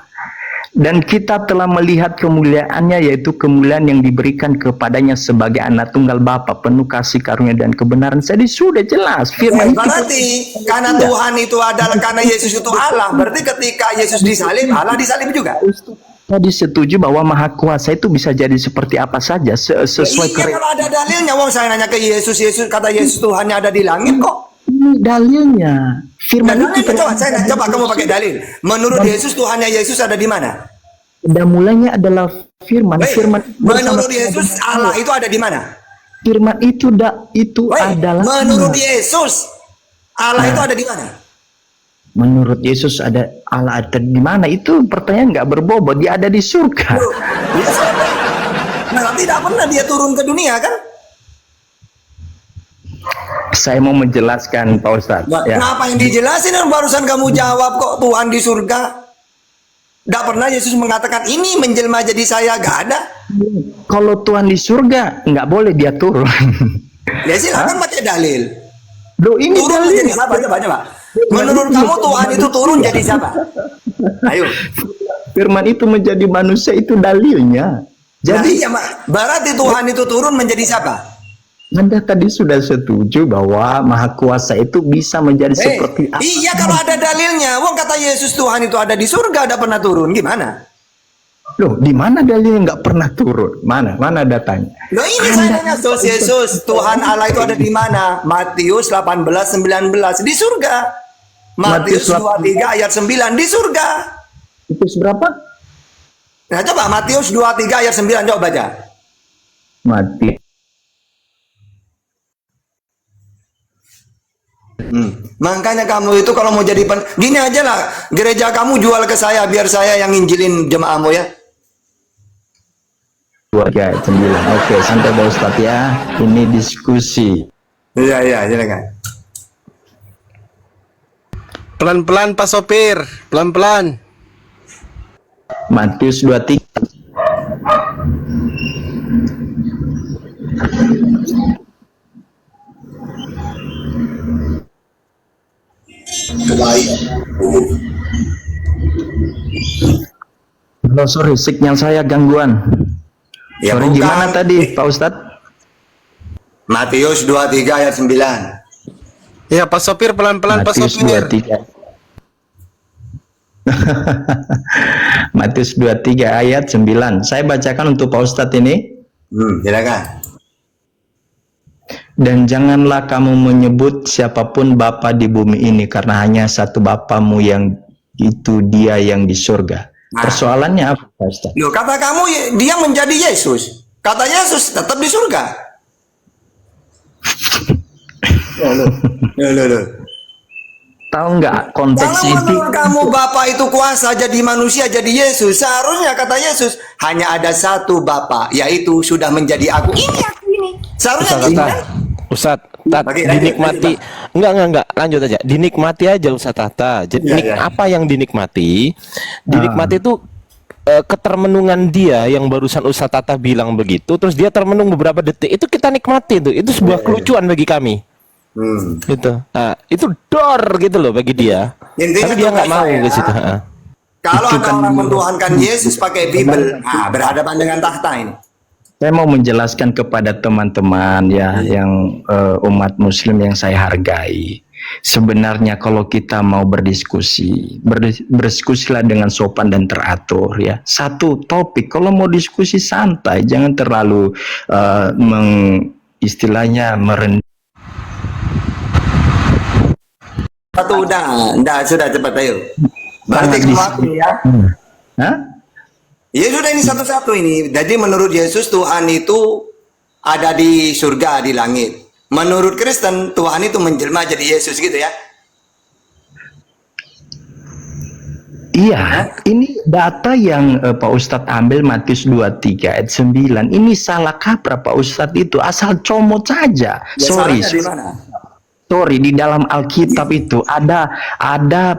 Dan kita telah melihat kemuliaannya, yaitu kemuliaan yang diberikan kepadanya sebagai anak tunggal Bapa, penuh kasih karunia dan kebenaran. Jadi sudah jelas firman berarti karena Tuhan itu adalah, karena Yesus itu Allah, berarti ketika Yesus disalib, Allah disalib juga. Tadi setuju bahwa Maha Kuasa itu bisa jadi seperti apa saja sesuai Iya, kalau ada dalilnya. Wong saya nanya ke Yesus, kata Yesus Tuhannya ada di langit kok. Ini dalilnya. Firman itu coba kamu pakai dalil. Menurut Yesus Tuhannya Yesus ada di mana? Dan mulanya adalah firman. Firman menurut Yesus Allah itu ada di mana? Firman itu adalah menurut Yesus Allah itu ada di mana? Menurut Yesus ada Allah ada di mana? Itu pertanyaan nggak berbobot. Dia ada di surga. Nah, tidak pernah dia turun ke dunia kan? Saya mau menjelaskan Pak Ustadz. Ya. Kenapa yang dijelasin barusan kamu jawab kok Tuhan di surga? Tidak pernah Yesus mengatakan ini menjelma jadi saya, gak ada. Kalau Tuhan di surga nggak boleh dia turun. Ya silakan pakai dalil. Loh, ini turun dalil. jadi siapa? Coba. Menurut kamu Tuhan itu turun jadi siapa? Ayo. Firman itu menjadi manusia itu dalilnya. Jadi berarti Tuhan itu turun menjadi siapa? Anda tadi sudah setuju bahwa Maha Kuasa itu bisa menjadi seperti apa? Iya, kalau ada dalilnya. Wong kata Yesus Tuhan itu ada di surga, ada pernah turun. Gimana? Loh, di mana dalilnya nggak pernah turun? Mana datanya? Loh, ini saya nanya Yesus Tuhan Allah itu ada di mana? Matius 18:19 di surga. Matius 23 ayat 9 di surga. Itu seberapa? Nah, coba Matius 23 ayat 9 coba baca. Matius. Makanya kamu itu kalau mau jadi gini aja lah, gereja kamu jual ke saya biar saya yang injilin jemaahmu ya. 2 ayat 9. Oke, santai Pak Ustadz ya. Ini diskusi. Iya, silakan. Pelan-pelan Pak Sopir, pelan-pelan. Matius 23. Halo, sorry, signal saya gangguan. Ya, sorry, gimana tadi Pak Ustadz? Matius 23 ayat 9. Ya Pak Sopir, pelan-pelan Pak Sopir. 23. Matius 23 ayat 9. Saya bacakan untuk Pak Ustadz ini. Silakan. Dan janganlah kamu menyebut siapapun bapa di bumi ini, karena hanya satu Bapamu, yang itu Dia yang di surga. Persoalannya apa, Pak Ustaz? Loh, kata kamu dia menjadi Yesus. Kata Yesus tetap di surga. Loh. Tahu nggak konteks Kalau itu? menurut kamu Bapa itu kuasa jadi manusia, jadi Yesus, seharusnya kata Yesus hanya ada satu Bapa, yaitu sudah menjadi aku. Ini aku ini. Seharusnya Ustaz gitu Tata, kan? Ustaz, Tat, Bagi- dinikmati. Enggak, lanjut aja. Dinikmati aja Ustaz Tata. Jadi apa yang dinikmati? Dinikmati itu ketermenungan dia yang barusan Ustaz Tata bilang begitu, terus dia termenung beberapa detik. Itu kita nikmati tuh. Itu sebuah kelucuan bagi kami. Gitu. Nah, itu dor gitu loh bagi dia. Intinya Tapi dia nggak mau saya, ke situ. Kalau ada orang mentuhankan Yesus pakai Bible, berhadapan dengan takhta ini. Saya mau menjelaskan kepada teman-teman ya, yang umat Muslim yang saya hargai. Sebenarnya kalau kita mau berdiskusi, berdiskusilah dengan sopan dan teratur ya. Satu topik, kalau mau diskusi santai, jangan terlalu istilahnya merendah. Satu udah sudah cepat ayo. Berarti kamu akui ya. Hah? Ya sudah, ini satu-satu ini. Jadi menurut Yesus Tuhan itu ada di surga, di langit. Menurut Kristen Tuhan itu menjelma jadi Yesus gitu ya. Iya, ini data yang Pak Ustadz ambil Matius 23 ayat 9. Ini salah kaprah Pak Ustadz, itu asal comot saja. Ya, Sorry. salahnya di mana? Sorry, di dalam Alkitab itu ada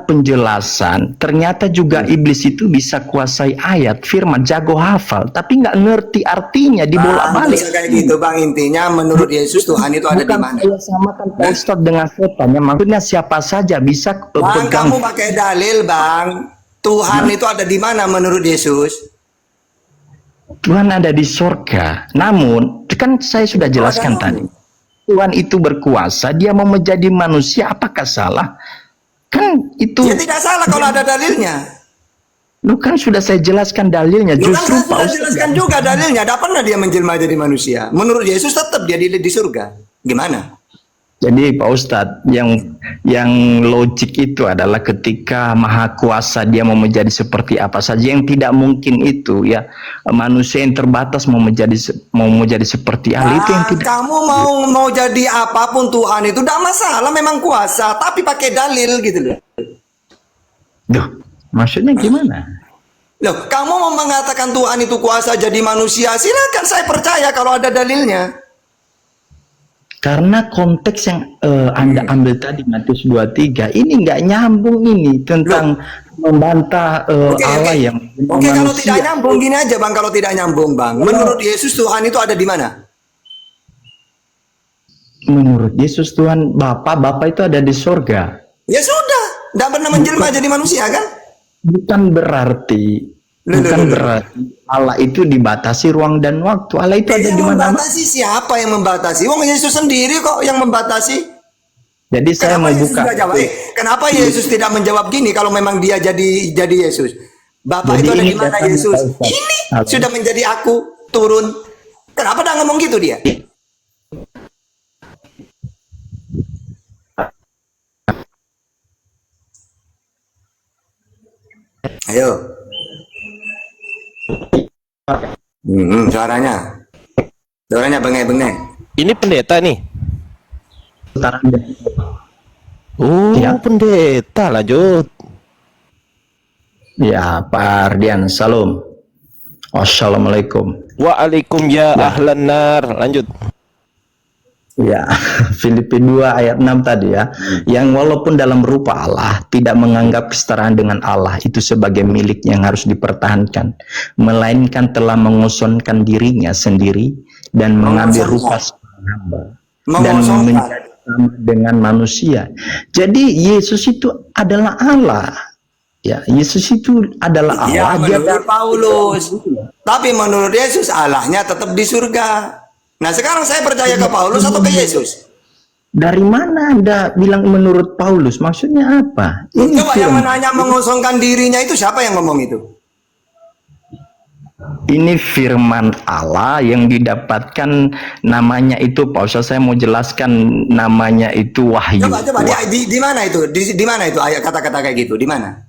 penjelasan. Ternyata juga iblis itu bisa kuasai ayat, firman, jago hafal, tapi nggak ngerti artinya, dibolak-balik. Bisa kayak gitu Bang, intinya menurut Yesus Tuhan itu ada di Bukan mana? saya samakan Pak Ustadz dengan setan. Ya, maksudnya siapa saja bisa Bang, pegang. kamu pakai dalil Bang. Tuhan itu ada di mana menurut Yesus? Tuhan ada di surga. Namun, kan saya sudah jelaskan tadi. Tuhan itu berkuasa, dia mau menjadi manusia, apakah salah? Kan itu... Ya tidak salah kalau ada dalilnya. Lu kan sudah saya jelaskan dalilnya. Lu kan Justru saya sudah jelaskan juga dalilnya. Tidak pernah dia menjelma jadi manusia. Menurut Yesus tetap dia di surga. Gimana? Jadi Pak Ustadz, yang logik itu adalah ketika Maha Kuasa dia mau menjadi seperti apa saja, yang tidak mungkin itu ya, manusia yang terbatas mau menjadi seperti Allah itu yang tidak. Kamu mau jadi apapun Tuhan itu tidak masalah, memang kuasa, tapi pakai dalil gitu loh. Duh, maksudnya gimana? Loh, kamu mau mengatakan Tuhan itu kuasa jadi manusia, silakan, saya percaya kalau ada dalilnya. Karena konteks yang Anda ambil tadi Matius 23 ini nggak nyambung, ini tentang membantah Allah yang Oke, kalau tidak nyambung gini aja Bang, kalau tidak nyambung Bang. Menurut Yesus Tuhan itu ada di mana? Menurut Yesus Tuhan Bapa itu ada di surga. Ya sudah, tidak pernah menjelma jadi manusia kan? Bukan berarti Allah itu dibatasi ruang dan waktu. Allah itu ada di mana-mana. Membatasi siapa yang membatasi? Wong Yesus sendiri kok yang membatasi. Jadi saya mau buka. Kenapa Yesus tidak menjawab gini kalau memang dia jadi Yesus? Bapak Jadi itu ada ini di mana datang Yesus? Pak Ustaz. Ini Halo. sudah menjadi aku turun. Kenapa dia ngomong gitu dia? Ayo. Suaranya bengek-bengek. Ini pendeta nih. Oh, Ya. pendeta, lanjut. Ya, Pak Ardian, salam. Wassalamualaikum. Waalaikum ya ahlan nar. Lanjut. Ya, Filipi 2 ayat 6 tadi ya. Yang walaupun dalam rupa Allah, tidak menganggap kesetaraan dengan Allah itu sebagai milik yang harus dipertahankan, melainkan telah mengosongkan dirinya sendiri dan mengambil rupa seorang hamba dan menjadi sama dengan manusia. Jadi Yesus itu adalah Allah. Ya, Yesus itu adalah Allah. Ya, menurut Paulus. Tapi menurut Yesus Allahnya tetap di surga. Nah, sekarang saya percaya ke Paulus atau ke Yesus? Dari mana Anda bilang menurut Paulus? Maksudnya apa? Coba yang menanya mengosongkan dirinya itu siapa yang ngomong itu? ini firman Allah yang didapatkan namanya itu, Pak Ustaz, saya mau jelaskan namanya itu wahyu. Coba di mana itu? Di mana itu ayat kata-kata kayak gitu? Di mana?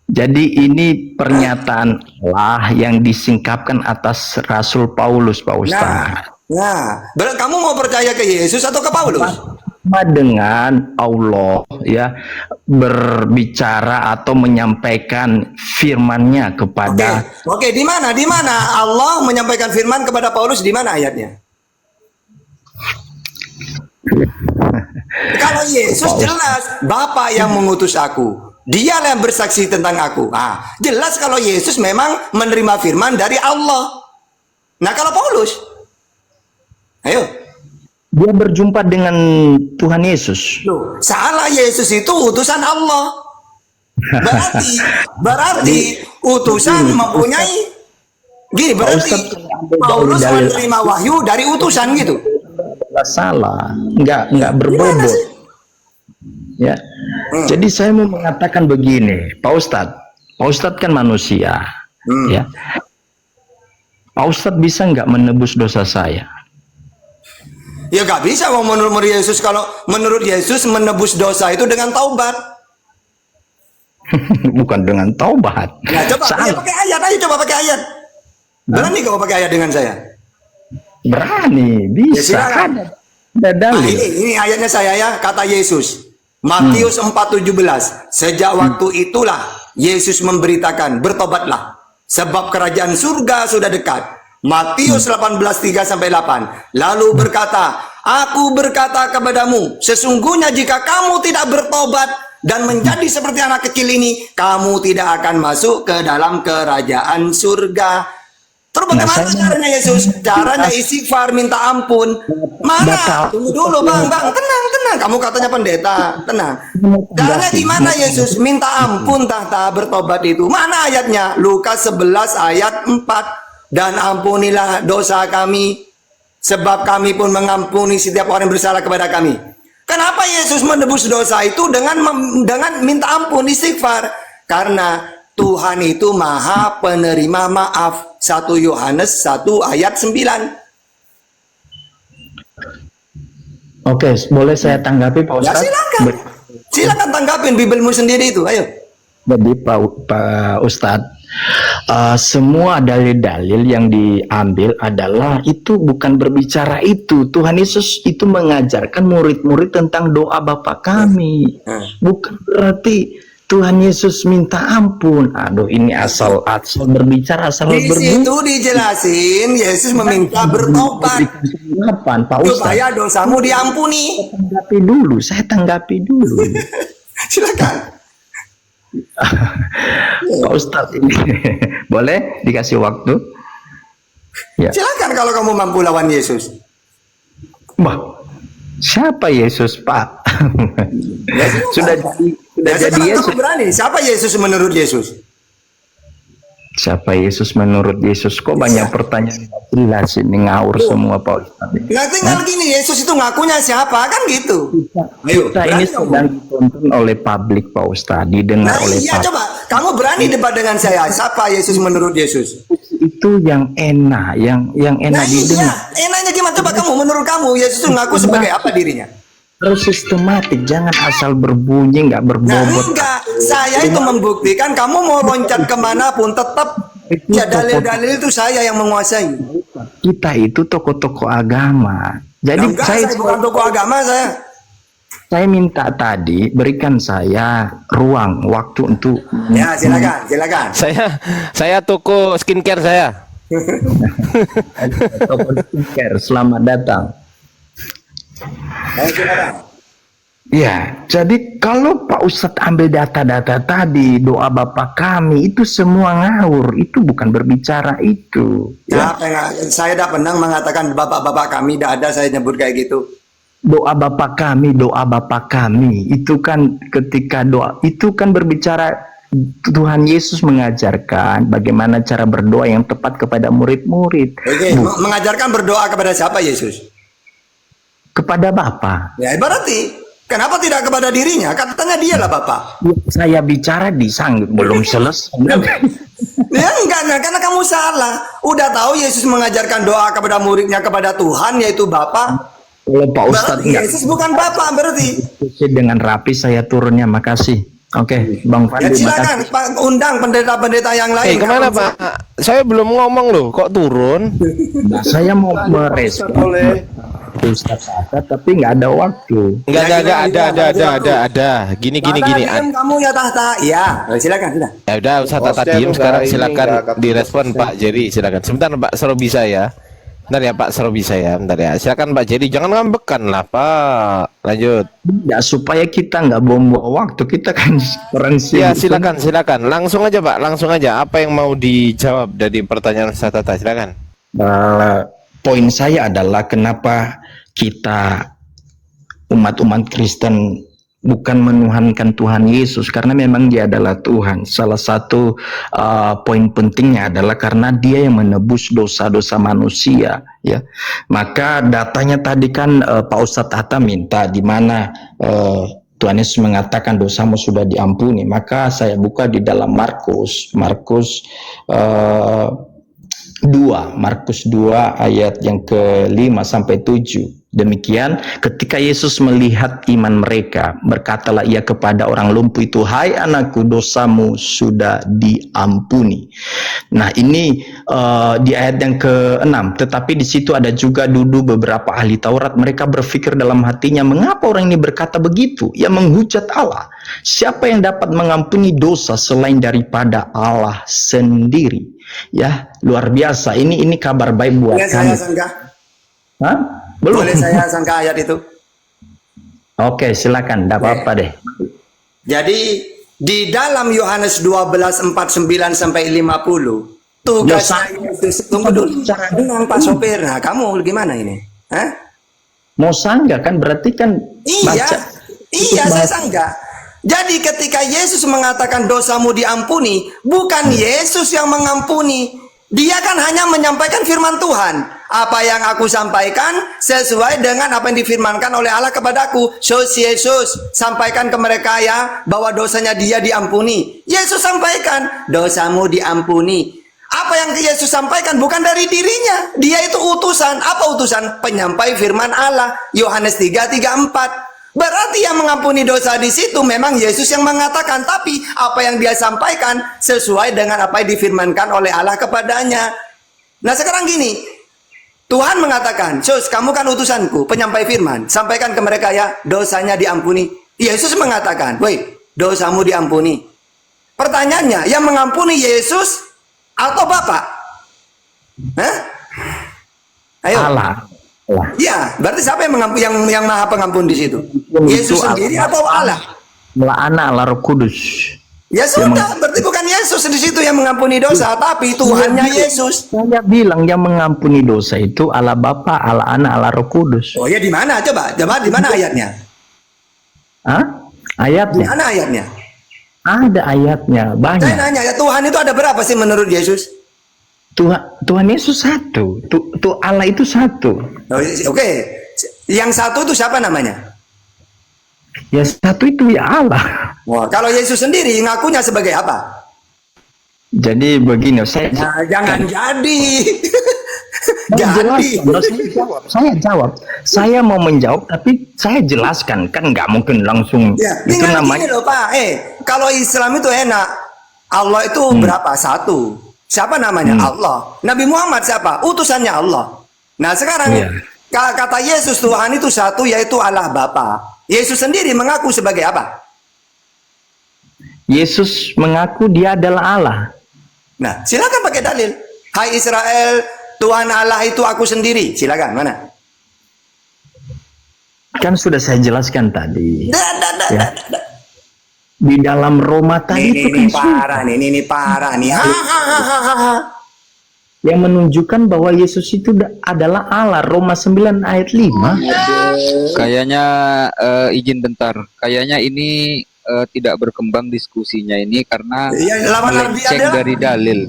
Jadi ini pernyataan Allah yang disingkapkan atas Rasul Paulus, Pak Ustaz. Kamu mau percaya ke Yesus atau ke Paulus? Dengan Allah ya berbicara atau menyampaikan firman-Nya kepada. Oke, di mana Allah menyampaikan firman kepada Paulus, di mana ayatnya? Kalau Yesus jelas Bapa yang mengutus aku, Dialah yang bersaksi tentang aku. Jelas kalau Yesus memang menerima firman dari Allah. Nah, kalau Paulus, ayo, dia berjumpa dengan Tuhan Yesus. Loh, salah, Yesus itu utusan Allah. Berarti utusan mempunyai gini, berarti Paulus menerima wahyu dari utusan gitu. Salah, nggak berbobot. Ya, jadi saya mau mengatakan begini, Pak Ustadz kan manusia, ya. Pak Ustadz bisa nggak menebus dosa saya? Ya nggak bisa menurut Yesus. Kalau menurut Yesus menebus dosa itu dengan taubat. Bukan dengan taubat. Nah, coba pakai ayat aja, coba pakai ayat. Berani kamu pakai ayat dengan saya? Berani, bisa. Ya, ada dalil. Ini ayatnya saya ya, kata Yesus. Matius 4:17. Sejak waktu itulah Yesus memberitakan, bertobatlah sebab kerajaan surga sudah dekat. Matius 18:3-8. Lalu berkata, aku berkata kepadamu, sesungguhnya jika kamu tidak bertobat dan menjadi seperti anak kecil ini, kamu tidak akan masuk ke dalam kerajaan surga. Terus bagaimana caranya Yesus? Caranya istighfar, minta ampun. Mana? Tunggu dulu bang, tenang. Kamu katanya pendeta, tenang. Caranya gimana Yesus? Minta ampun, tahta bertobat itu. Mana ayatnya? Lukas 11 ayat 4. Dan ampunilah dosa kami, sebab kami pun mengampuni setiap orang yang bersalah kepada kami. Kenapa Yesus menebus dosa itu dengan minta ampun, istighfar? Karena Tuhan itu maha penerima maaf. 1 Yohanes 1 ayat 9. Oke, boleh saya tanggapi Pak Ustadz? Ya silakan tanggapin Bibelmu sendiri itu, ayo. Jadi Pak Ustadz, semua dalil-dalil yang diambil adalah itu bukan berbicara itu. Tuhan Yesus itu mengajarkan murid-murid tentang doa Bapa kami. Bukan berarti Tuhan Yesus minta ampun. Aduh, ini asal berbicara, asal Di situ dijelasin Yesus meminta bertobat supaya dosamu diampuni. Saya tanggapi dulu. Silakan. Pak Ustadz ini boleh dikasih waktu? Ya. Silakan kalau kamu mampu lawan Yesus. Wah, siapa Yesus, Pak? Sudah jadi Yesus. Berani. Siapa Yesus menurut Yesus? Siapa Yesus menurut Yesus? Kok banyak pertanyaan jelas ini, ngawur semua Pak Ustadz. Nah, tinggal gini, Yesus itu ngakunya siapa kan gitu. Kita ini sedang ditonton oleh publik Pak Ustadz, didengar oleh publik. Coba kamu berani debat dengan saya. Siapa Yesus menurut Yesus? Itu yang enak, yang enak didengar. Enaknya gimana? Coba kamu, menurut kamu Yesus itu ngaku sebagai apa dirinya? Terus sistematik, jangan asal berbunyi, nggak berbobot. Enggak, saya itu membuktikan. Kamu mau loncat kemanapun tetap ya dalil-dalil itu saya yang menguasai. Kita itu tokoh-tokoh agama. Jadi saya bukan tokoh agama saya. Saya minta tadi berikan saya ruang waktu untuk. Ya silakan. Saya toko skincare saya. Toko skincare, selamat datang. Ya, jadi kalau Pak Ustadz ambil data-data tadi, doa Bapa kami itu semua ngawur, itu bukan berbicara itu. Ya, saya tidak pernah mengatakan Bapak-bapak kami, tidak ada saya nyebut kayak gitu. Doa Bapa kami itu kan ketika doa itu kan berbicara Tuhan Yesus mengajarkan bagaimana cara berdoa yang tepat kepada murid-murid. Oke, mengajarkan berdoa kepada siapa Yesus? Kepada Bapa. Ya berarti Kenapa tidak kepada dirinya? Katanya dialah Bapa. Saya bicara di sang belum selesai. Ya enggak, karena kamu salah. Udah tahu Yesus mengajarkan doa kepada muridnya kepada Tuhan, yaitu Bapa. Kalau Pak Ustadz Berarti Yesus bukan Bapa berarti. dengan rapi, saya turunnya. Makasih. Oke, Bang Ya Fadli, silakan makasih. Pak, undang pendeta-pendeta yang lain. Kemana Pak? Saya belum ngomong loh, kok turun? Nah, saya mau merespon Ustadz Saka, tapi nggak ada waktu. Enggak, ada. Gini. Diam kamu ya tahta. Ya, silakan sudah. Ya udah, Ustaz Tata Hostnya diem tuh sekarang, nggak silakan nggak direspon Pak Jerry, silakan. Sebentar Pak Serobi saya. Bentar ya Pak Serobi saya, bentar ya. Silakan Pak Jerry, jangan ngambekan lah Pak. Lanjut. Ya, supaya kita nggak buang-buang waktu, kita kan orang Ya sibuk. silakan. Langsung aja Pak, langsung aja. Apa yang mau dijawab dari pertanyaan Ustaz Tata? Silakan. Poin saya adalah kenapa kita umat-umat Kristen bukan menuhankan Tuhan Yesus, karena memang dia adalah Tuhan. Salah satu poin pentingnya adalah karena dia yang menebus dosa-dosa manusia, ya. Maka datanya tadi kan Pak Ustadz Atta minta di mana Tuhan Yesus mengatakan dosamu sudah diampuni. Maka saya buka di dalam Markus 2 ayat yang ke-5 sampai 7. Demikian, ketika Yesus melihat iman mereka, berkatalah ia kepada orang lumpuh itu, "Hai anakku, dosamu sudah diampuni." Nah, ini di ayat yang ke-6. Tetapi di situ ada juga duduk beberapa ahli Taurat. Mereka berpikir dalam hatinya, mengapa orang ini berkata begitu? Ia menghujat Allah. Siapa yang dapat mengampuni dosa selain daripada Allah sendiri? Ya, luar biasa. Ini kabar baik buat Boleh kami. saya sanggah? Hah? Belum. Boleh saya sangka ayat itu? Oke, silakan. Tidak apa-apa deh. Jadi di dalam Yohanes 12:49 sampai 50, tugasnya Yesus. Tunggu dulu. Tenang Pak sopir. Nah, kamu gimana ini? Hah? Mau sanggah kan berarti kan baca. Iya, saya sanggah. Jadi ketika Yesus mengatakan dosamu diampuni, bukan Yesus yang mengampuni. Dia kan hanya menyampaikan firman Tuhan. Apa yang aku sampaikan sesuai dengan apa yang difirmankan oleh Allah kepadaku. Yesus sampaikan ke mereka ya bahwa dosanya dia diampuni. Yesus sampaikan dosamu diampuni. Apa yang Yesus sampaikan bukan dari dirinya. Dia itu utusan. Apa utusan? Penyampai firman Allah. Yohanes 3:34. Berarti yang mengampuni dosa di situ memang Yesus yang mengatakan, tapi apa yang dia sampaikan sesuai dengan apa yang difirmankan oleh Allah kepadanya. Nah sekarang gini, Tuhan mengatakan, "Sus, kamu kan utusanku, penyampai firman, sampaikan ke mereka ya, dosanya diampuni." Yesus mengatakan, "Woi, dosamu diampuni." Pertanyaannya, yang mengampuni Yesus atau Bapa? Hah? Ayo. Allah. Ya, berarti siapa yang mengampuni, yang maha pengampun di situ? Yesus sendiri atau Allah? Anak Allah Roh Kudus. Ya sudah, berarti bukan Yesus di situ yang mengampuni dosa, tapi Tuhannya Yesus. Saya bilang yang mengampuni dosa itu Allah Bapa, Allah Anak, Allah Roh Kudus. Oh ya, di mana? Coba di mana ayatnya? Hah? Di Ayatnya? mana ayatnya? Ada ayatnya, Saya banyak. nanya ya, Tuhan itu ada berapa sih menurut Yesus? Tuhan Yesus satu. Allah itu satu. Oh, oke. Yang satu itu siapa namanya? Ya satu itu ya Allah. Wah, kalau Yesus sendiri ngakunya sebagai apa? Jadi begini, saya Nah, jangan jadi. jelaskan. Saya jawab. Saya mau menjawab, tapi saya jelaskan. Kan nggak mungkin langsung. Ya, Itu tinggal namanya. gini loh Pak. Kalau Islam itu enak. Allah itu berapa? Satu. Siapa namanya? Allah. Nabi Muhammad siapa? Utusannya Allah. Nah sekarang Iya. kata Yesus Tuhan itu satu, yaitu Allah Bapa. Yesus sendiri mengaku sebagai apa? Yesus mengaku dia adalah Allah. Nah silakan pakai dalil. Hai Israel, Tuhan Allah itu aku sendiri. Silakan, mana? Kan sudah saya jelaskan tadi. Ya. Dah. Di dalam Roma tadi itu Ini kan parah nih, ini parah nih. Hahaha. yang menunjukkan bahwa Yesus itu adalah Allah. Roma 9 ayat 5. Kayaknya izin bentar. Kayaknya ini tidak berkembang diskusinya ini karena Iya, lawan Ardi melenceng adalah. dari dalil.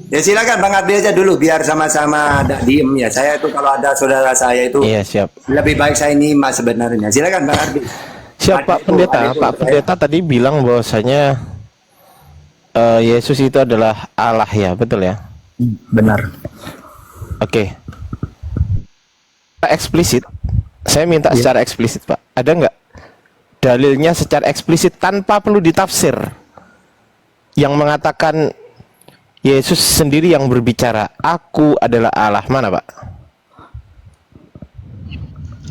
Ya silakan Bang Ardi aja dulu biar sama-sama ada diem ya. Saya itu kalau ada saudara saya itu Iya, siap. lebih baik saya nyimak sebenarnya. Silakan Bang Ardi. Siapa pendeta? Pak pendeta tadi bilang bahwasanya Yesus itu adalah Allah ya, betul ya? Benar. Oke. Eksplisit. Saya minta secara eksplisit, Pak. Ada nggak dalilnya secara eksplisit tanpa perlu ditafsir yang mengatakan Yesus sendiri yang berbicara, aku adalah Allah? Mana, Pak?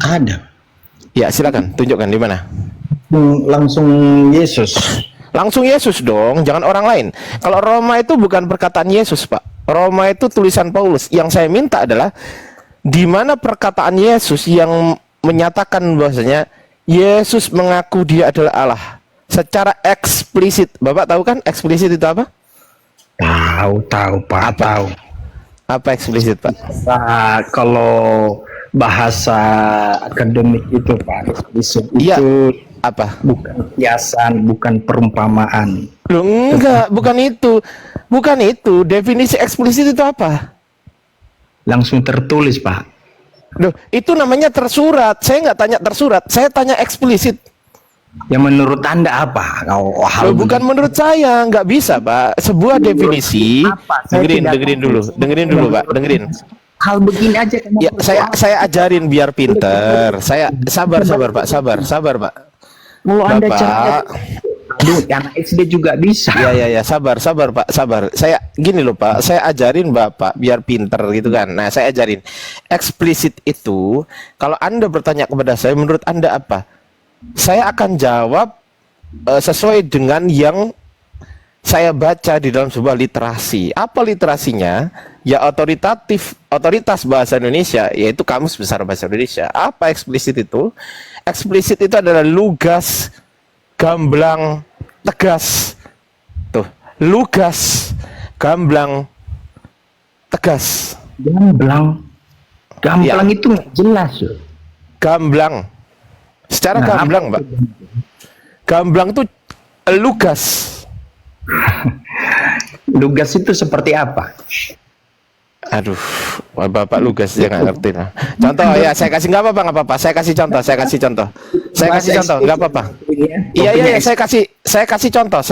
Ada. Ya, silakan tunjukkan di mana. Langsung Yesus. Langsung Yesus dong, jangan orang lain. Kalau Roma itu bukan perkataan Yesus, Pak. Roma itu tulisan Paulus. Yang saya minta adalah di mana perkataan Yesus yang menyatakan bahwasanya Yesus mengaku dia adalah Allah secara eksplisit. Bapak tahu kan eksplisit itu apa? Tahu Pak, tahu. Apa eksplisit, Pak? Kalau bahasa akademik itu Pak, eksplisit Iya. itu Apa? bukan kiasan, bukan perumpamaan. Loh, enggak, bukan itu. Bukan itu. Definisi eksplisit itu apa? Langsung tertulis Pak. Loh, itu namanya tersurat. Saya nggak tanya tersurat, saya tanya eksplisit. Yang menurut Anda apa? Loh, bukan menurut saya, nggak bisa, Pak. Sebuah definisi. Apa? Saya Dengerin dulu, Pak. Dengerin. Hal begini aja kan? Ya, saya ajarin biar pinter. Saya sabar, Pak. Sabar, Pak. Kalau Anda Bapak. cerita, aduh, anak SD juga bisa. Ya, sabar, Pak, sabar. Saya gini loh, Pak. Saya ajarin Bapak biar pinter gitu kan. Nah, saya ajarin. Eksplisit itu, kalau Anda bertanya kepada saya, menurut Anda apa? Saya akan jawab sesuai dengan yang saya baca di dalam sebuah literasi. Apa literasinya? Ya otoritas bahasa Indonesia, yaitu Kamus Besar Bahasa Indonesia. Apa eksplisit itu? Eksplisit itu adalah lugas, gamblang, tegas. Tuh, lugas, gamblang, tegas. Gamblang itu nggak jelas loh. Gamblang. Secara gamblang, Pak. Gamblang tuh lugas. Lugas itu seperti apa? Aduh, Bapak lugas ya nggak ngerti lah. Contoh ya, saya kasih nggak apa-apa. Saya kasih contoh, nggak apa-apa. Iya, saya kasih contoh, Pak.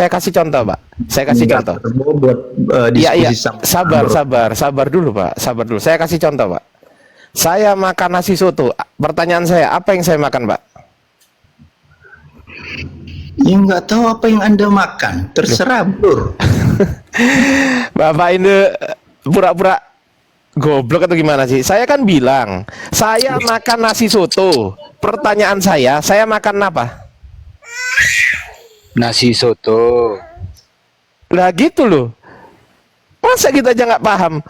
Saya kasih contoh. Buat Iya, diskusi sama sabar dulu, Pak. Sabar dulu. Saya kasih contoh, Pak. Saya makan nasi soto. Pertanyaan saya, apa yang saya makan, Pak? Ya nggak tahu apa yang Anda makan, terserah Bro. Bapak ini pura-pura goblok atau gimana sih? Saya kan bilang, saya makan nasi soto. Pertanyaan saya makan apa? Nasi soto. Lah gitu loh. Masa kita aja nggak paham?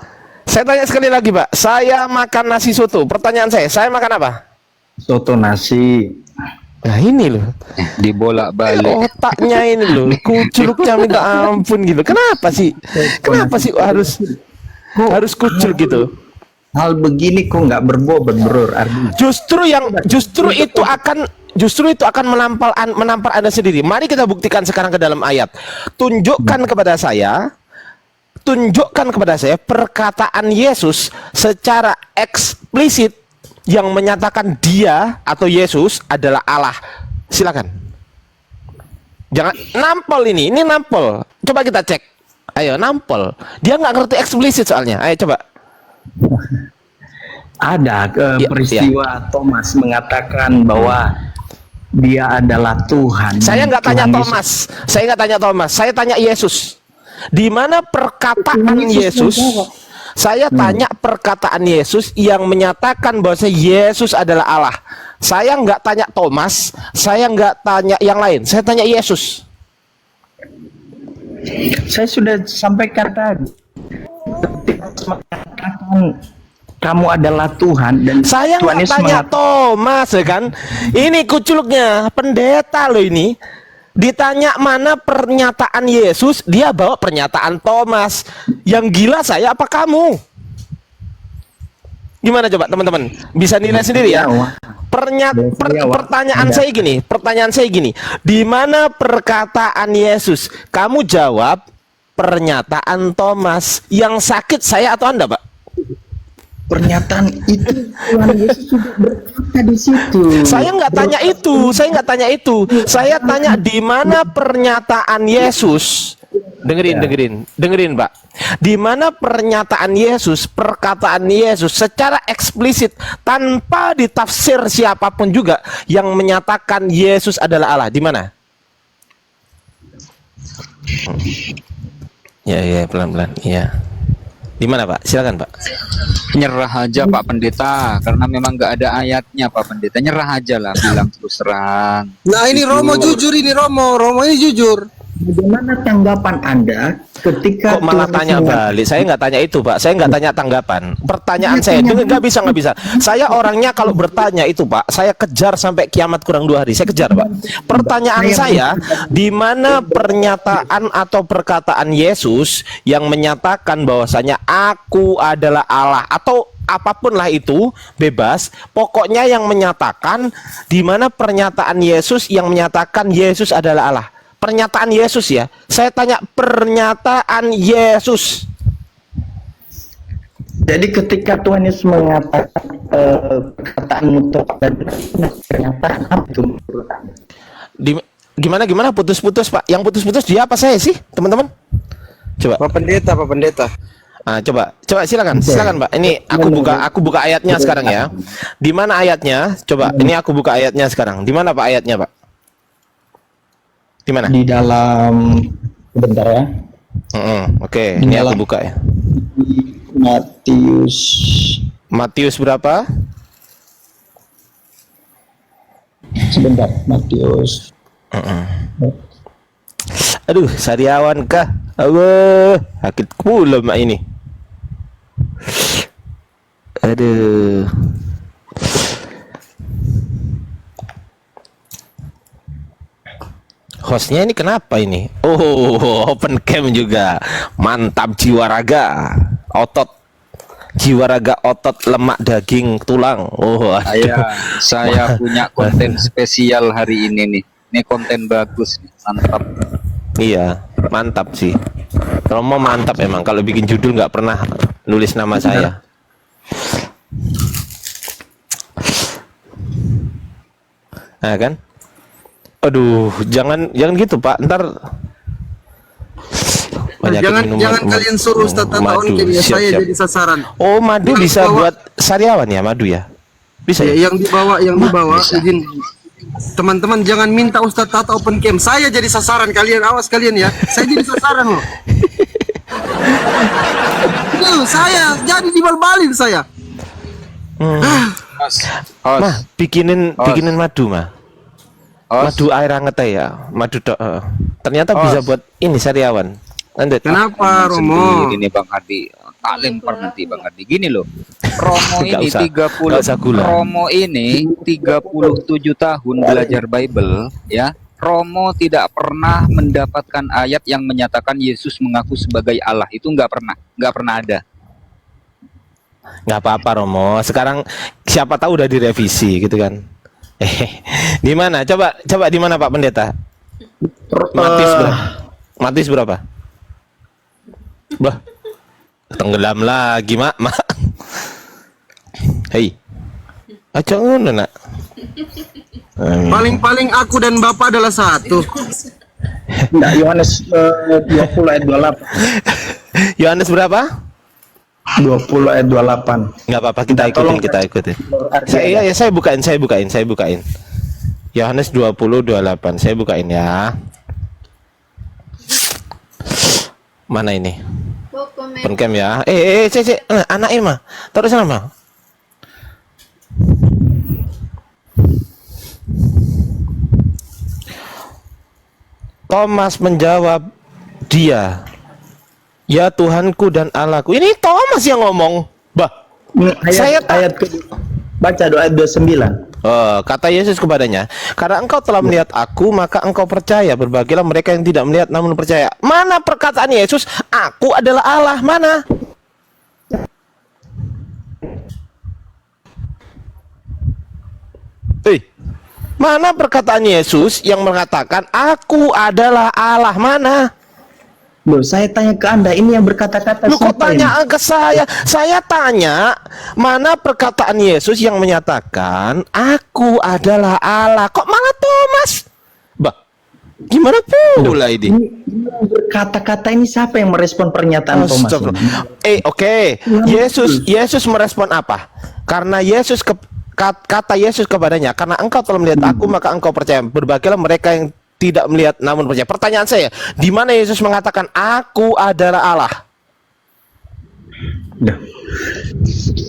Saya tanya sekali lagi, Pak. Saya makan nasi soto. Pertanyaan saya makan apa? Soto nasi. Nah ini loh, Dibolak-balik. otaknya ini loh, kuculuknya minta ampun gitu. Kenapa sih harus kucul gitu? Hal begini kok nggak berbobot Bro Ardi. Justru itu akan menampar Anda sendiri. Mari kita buktikan sekarang ke dalam ayat. Tunjukkan kepada saya perkataan Yesus secara eksplisit yang menyatakan dia atau Yesus adalah Allah. Silakan. Jangan nampol ini nampol. Coba kita cek. Ayo nampol. Dia nggak ngerti eksplisit soalnya. Ayo coba. Ada peristiwa Thomas mengatakan bahwa dia adalah Tuhan. Saya nggak tanya Tuhan Thomas. Saya nggak tanya Thomas. Saya tanya Yesus. Di mana perkataan Yesus? Saya tanya perkataan Yesus yang menyatakan bahwa Yesus adalah Allah. Saya nggak tanya Thomas, saya nggak tanya yang lain, saya tanya Yesus. Saya sudah sampaikan tadi. Mengatakan kamu adalah Tuhan dan Saya Tuhan nggak Yesus tanya Thomas, ya kan? Ini kuculuknya pendeta loh ini. Ditanya mana pernyataan Yesus, dia bawa pernyataan Thomas. Yang gila saya apa kamu? Gimana coba teman-teman? Bisa nilai sendiri ya. Pertanyaan saya gini. Di mana perkataan Yesus? Kamu jawab pernyataan Thomas. Yang sakit saya atau Anda, Pak? pernyataan itu Tuhan Yesus sudah berkata di situ. Saya nggak tanya itu, Saya tanya di mana pernyataan Yesus. Dengerin, Pak. Di mana pernyataan Yesus, perkataan Yesus secara eksplisit tanpa ditafsir siapapun juga yang menyatakan Yesus adalah Allah. Di mana? Ya, pelan-pelan. Ya. Di mana, Pak? Silakan, Pak. Nyerah aja Pak Pendeta, karena memang nggak ada ayatnya Pak Pendeta. Nyerah aja lah, bilang terus terang. Nah, ini Romo jujur ini Romo ini jujur. Bagaimana tanggapan Anda ketika Kok malah Tuhan tanya Yesus balik? Saya nggak tanya itu, Pak. Saya nggak tanya tanggapan. Pertanyaan saya, nggak bisa. Saya orangnya kalau bertanya itu, Pak, saya kejar sampai kiamat kurang 2 hari. Saya kejar, Pak. Pertanyaan saya, di mana pernyataan atau perkataan Yesus yang menyatakan bahwasanya aku adalah Allah atau apapun lah itu, bebas. Pokoknya yang menyatakan, di mana pernyataan Yesus yang menyatakan Yesus adalah Allah. Pernyataan Yesus ya. Saya tanya pernyataan Yesus. Jadi ketika Tuhan Yesus mengatakan perkataan mutlak dan pernyataan apa itu menurut Anda? Gimana putus-putus, Pak? Yang putus-putus dia apa saya sih, teman-teman? Coba. Pak Pendeta. Ah, coba silakan, Pak. Ini aku buka ayatnya sekarang ya. Di mana ayatnya? Coba. Ini aku buka ayatnya sekarang. Di mana Pak ayatnya, Pak? Di mana? Di dalam sebentar ya. Oke, ini aku buka ya. Matius berapa? Sebentar, Matius. Aduh, sariawan kah? Allah, sakit pula mak ini. Aduh. Hostnya ini kenapa ini? Oh, open cam juga. Mantap, jiwa raga, otot. Jiwa raga, otot, lemak, daging, tulang. Oh, Saya punya konten spesial hari ini nih. Ini konten bagus nih, mantap. Iya, mantap sih. Romo mantap emang. Kalau bikin judul nggak pernah nulis nama saya. Nah kan? Aduh, jangan gitu Pak. Ntar Jangan kalian suruh Ustaz Tata on cam ya, saya jadi sasaran. Oh, madu bisa buat sariawan ya, madu ya? Bisa ya? Yang dibawa izin. Teman-teman jangan minta Ustaz Tata open cam. Saya jadi sasaran kalian, awas kalian ya. Saya jadi sasaran loh. Saya jadi dibal-balin saya. Mah, bikinin madu, Mah. Madu air hangat ya, madu ternyata bisa buat ini sariawan. Lanjut. Kenapa Romo? Ini Bang Hadi, tak lempar nanti Bang Hadi. Gini loh, Romo ini 37 tahun belajar Bible, ya. Romo tidak pernah mendapatkan ayat yang menyatakan Yesus mengaku sebagai Allah. Itu nggak pernah ada. Nggak apa-apa Romo. Sekarang siapa tahu udah direvisi gitu kan. Di mana? Coba di mana Pak Pendeta? Matius berapa? Bah. Tenggelam lagi, Mak. Hei. Aja ngono, Nak. Paling aku dan Bapak adalah satu. Nah, Yohanes 20 ayat 28. Yohanes berapa? 20 ayat 28. Nggak apa-apa, kita ikutin. Saya bukain. Yohanes 20:28. Saya bukain ya. Mana ini? Pencam ya. Anak mah. Terus nama. Thomas menjawab dia, "Ya Tuhanku dan Allahku." Ini Thomas yang ngomong. Bah, Ayat baca doa 29. Kata Yesus kepadanya, "Karena engkau telah melihat aku, maka engkau percaya. Berbahagialah mereka yang tidak melihat namun percaya." Mana perkataan Yesus, "Aku adalah Allah"? Mana? Mana perkataan Yesus yang mengatakan aku adalah Allah? Mana? Loh, saya tanya ke Anda, ini yang berkata-kata Lu kok siapa ini? tanya ke saya? Saya tanya, mana perkataan Yesus yang menyatakan aku adalah Allah? Kok malah Thomas? Bah, gimana pula ini? Ini yang berkata-kata ini siapa yang merespon pernyataan Thomas ini? Oke. Yesus merespon apa? Karena kata Yesus kepadanya, karena engkau telah melihat aku, maka engkau percaya. Berbahagialah mereka yang tidak melihat namun percaya. Pertanyaan saya, di mana Yesus mengatakan aku adalah Allah?